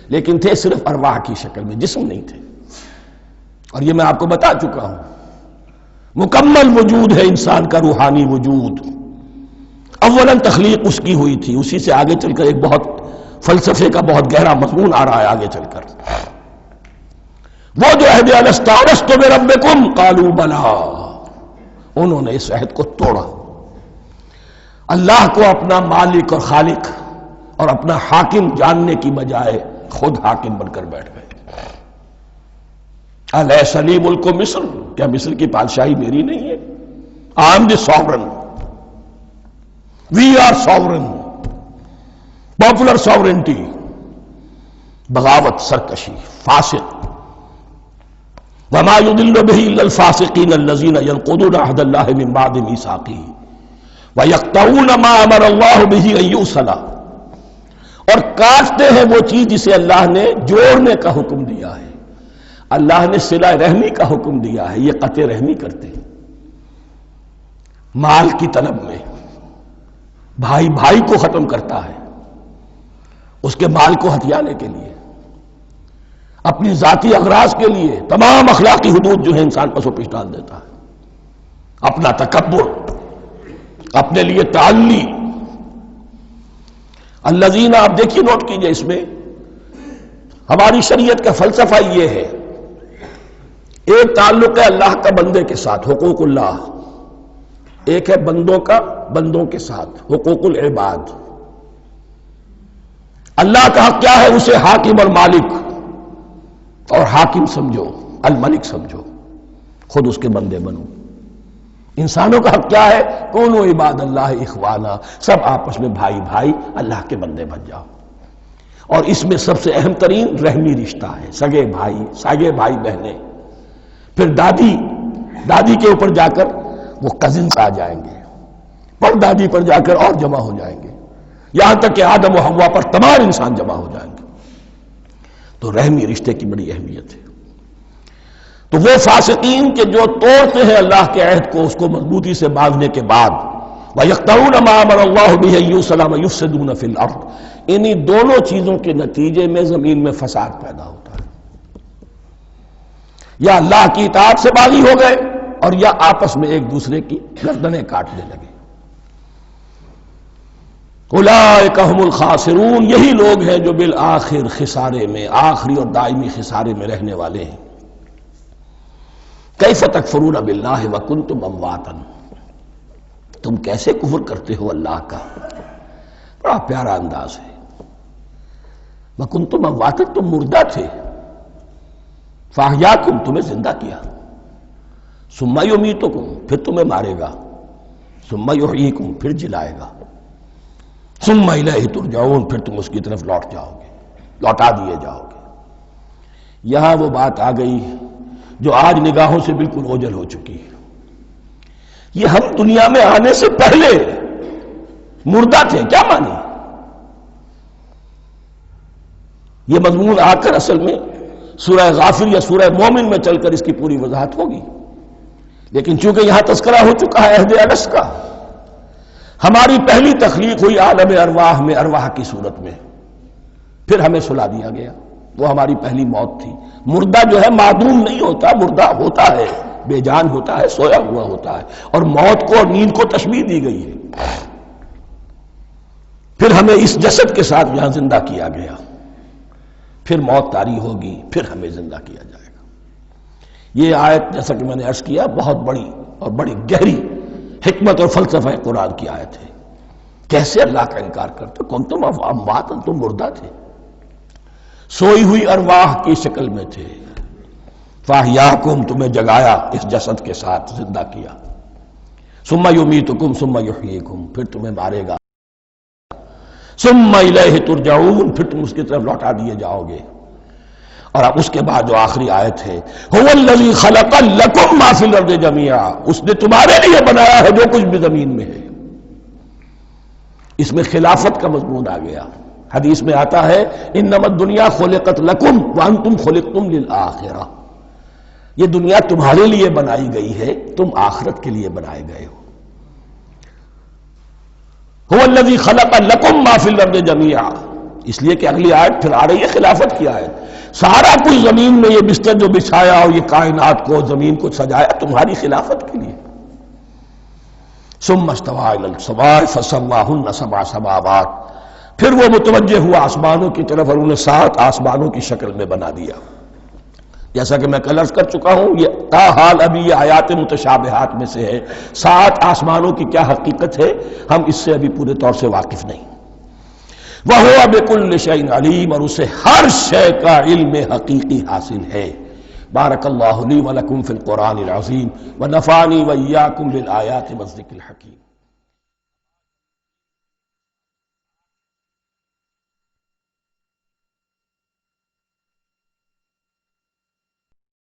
لیکن تھے صرف ارواح کی شکل میں، جسم نہیں تھے. اور یہ میں آپ کو بتا چکا ہوں، مکمل وجود ہے انسان کا روحانی وجود. اولاً تخلیق اس کی ہوئی تھی، اسی سے آگے چل کر ایک بہت فلسفے کا بہت گہرا مضمون آ رہا ہے آگے چل کر. وہ جو عہد الست اورثت بربکم قالوا بلا، انہوں نے اس عہد کو توڑا، اللہ کو اپنا مالک اور خالق اور اپنا حاکم جاننے کی بجائے خود حاکم بن کر بیٹھ گئے. الیس لی ملک مصر، کیا مصر کی بادشاہی میری نہیں ہے؟ I am the sovereign, we are sovereign, popular sovereignty. بغاوت، سرکشی، فاسق. وما يضل به الا الفاسقين الذين ينقضون عهد الله من بعد ميثاقه ويقطعون ما امر الله به ان يوصل، اور کاٹتے ہیں وہ چیز جسے اللہ نے جوڑنے کا حکم دیا ہے. اللہ نے صلہ رحمی کا حکم دیا ہے، یہ قطع رحمی کرتے ہیں. مال کی طلب میں بھائی بھائی کو ختم کرتا ہے، اس کے مال کو ہتھیانے کے لیے، اپنی ذاتی اغراض کے لیے تمام اخلاقی حدود جو ہے انسان پسو پیش ڈال دیتا ہے. اپنا تکبر، اپنے لیے تعلی. الذین، آپ دیکھیے نوٹ کیجئے، اس میں ہماری شریعت کا فلسفہ یہ ہے، ایک تعلق ہے اللہ کا بندے کے ساتھ، حقوق اللہ، ایک ہے بندوں کا بندوں کے ساتھ، حقوق العباد. اللہ کا حق کیا ہے؟ اسے حاکم اور مالک، اور حاکم سمجھو، الملک سمجھو، خود اس کے بندے بنو. انسانوں کا حق کیا ہے؟ کونوا عباد اللہ اخوانا، سب آپس میں بھائی بھائی اللہ کے بندے بن جاؤ. اور اس میں سب سے اہم ترین رحمی رشتہ ہے، سگے بھائی، سگے بھائی بہنیں، پھر دادی، دادی کے اوپر جا کر وہ کزنز آ جائیں گے، پر دادی پر جا کر اور جمع ہو جائیں گے، یہاں تک کہ آدم و حوا پر تمام انسان جمع ہو جائیں گے. تو رحمی رشتے کی بڑی اہمیت ہے. تو وہ فاسقین کہ جو توڑتے ہیں اللہ کے عہد کو، اس کو مضبوطی سے باندھنے کے بعد، وَيَقْطَعُونَ مَا أَمَرَ اللَّهُ بِهِ أَن يُوصَلَ وَيُفْسِدُونَ فِي الْأَرْضِ، انہی دونوں چیزوں کے نتیجے میں زمین میں فساد پیدا ہوتا ہے. یا اللہ کی اطاعت سے باغی ہو گئے، اور یا آپس میں ایک دوسرے کی گردنیں کاٹنے لگے. اولئک ھم الخاسرون، یہی لوگ ہیں جو بالآخر خسارے میں، آخری اور دائمی خسارے میں رہنے والے ہیں. کیف تکفرون باللہ وکنتم امواتا، تم کیسے کفر کرتے ہو اللہ کا؟ بڑا پیارا انداز ہے. وکنتم امواتا، تم مردہ تھے، فاحیاکم، تمہیں زندہ کیا، ثم یمیتکم، پھر تمہیں مارے گا، ثم یحییکم، پھر جلائے گا، ثم الیہ ترجعون، پھر تم اس کی طرف لوٹ جاؤ گے، لوٹا دیے جاؤ گے. یہاں وہ بات آ گئی جو آج نگاہوں سے بالکل اوجھل ہو چکی ہے. یہ ہم دنیا میں آنے سے پہلے مردہ تھے، کیا مانی؟ یہ مضمون آ کر اصل میں سورہ غافر یا سورہ مومن میں چل کر اس کی پوری وضاحت ہوگی. لیکن چونکہ یہاں تذکرہ ہو چکا ہے عہد الست کا، ہماری پہلی تخلیق ہوئی عالم ارواح میں، ارواح کی صورت میں، پھر ہمیں سلا دیا گیا، وہ ہماری پہلی موت تھی. مردہ جو ہے معدوم نہیں ہوتا، مردہ ہوتا ہے، بے جان ہوتا ہے، سویا ہوا ہوتا ہے، اور موت کو اور نیند کو تشبیہ دی گئی ہے. پھر ہمیں اس جسد کے ساتھ یہاں زندہ کیا گیا، پھر موت طاری ہوگی، پھر ہمیں زندہ کیا جائے گا. یہ آیت جیسا کہ میں نے عرض کیا بہت بڑی اور بڑی گہری حکمت اور فلسفہ قرآن کی آیت ہے. کیسے اللہ کا انکار کرتے؟ کنتم اموات، تم مردہ تھے، سوئی ہوئی ارواح کی شکل میں تھے. فاحیاکم، تمہیں جگایا اس جسد کے ساتھ، زندہ کیا. ثم یمیتکم ثم یحییکم، پھر تمہیں مارے گا. ثم الیہ ترجعون، پھر تم اس کی طرف لوٹا دیے جاؤ گے. اور اب اس کے بعد جو آخری آیت ہے، هو الذی خلق لکم ما فی الارض جمیعا، اس نے تمہارے لیے بنایا ہے جو کچھ بھی زمین میں ہے. اس میں خلافت کا مضمون آ گیا. حدیث میں آتا ہے انما الدنیا خلقت لکم وانتم خلقتم للآخرہ، یہ دنیا تمہارے لیے بنائی گئی ہے، تم آخرت کے لیے بنائے گئے ہو. هو الذی خلق لکم ما فی الارض جمیعا، اس لیے کہ اگلی آیت پھر آ رہی ہے خلافت کی آیت. سارا کچھ زمین میں یہ بستر جو بچھایا اور یہ کائنات کو زمین کو سجایا تمہاری خلافت کے لیے. ثم استوى الى السماء فسواهن سبع سماوات، پھر وہ متوجہ ہوا آسمانوں کی طرف اور انہیں 7 آسمانوں کی شکل میں بنا دیا. جیسا کہ میں کل عرض کر چکا ہوں، یہ تاحال ابھی یہ آیات متشابہات میں سے ہے. 7 آسمانوں کی کیا حقیقت ہے ہم اس سے ابھی پورے طور سے واقف نہیں. وَهُوَ بِكُلِّ شَيْءٍ عَلِيمٌ، اور اسے ہر شے کا علم حقیقی حاصل ہے. بارک اللہ لی ولکم فی القرآن العظیم ونفعنی وإیاکم بالآیات والذکر الحکیم.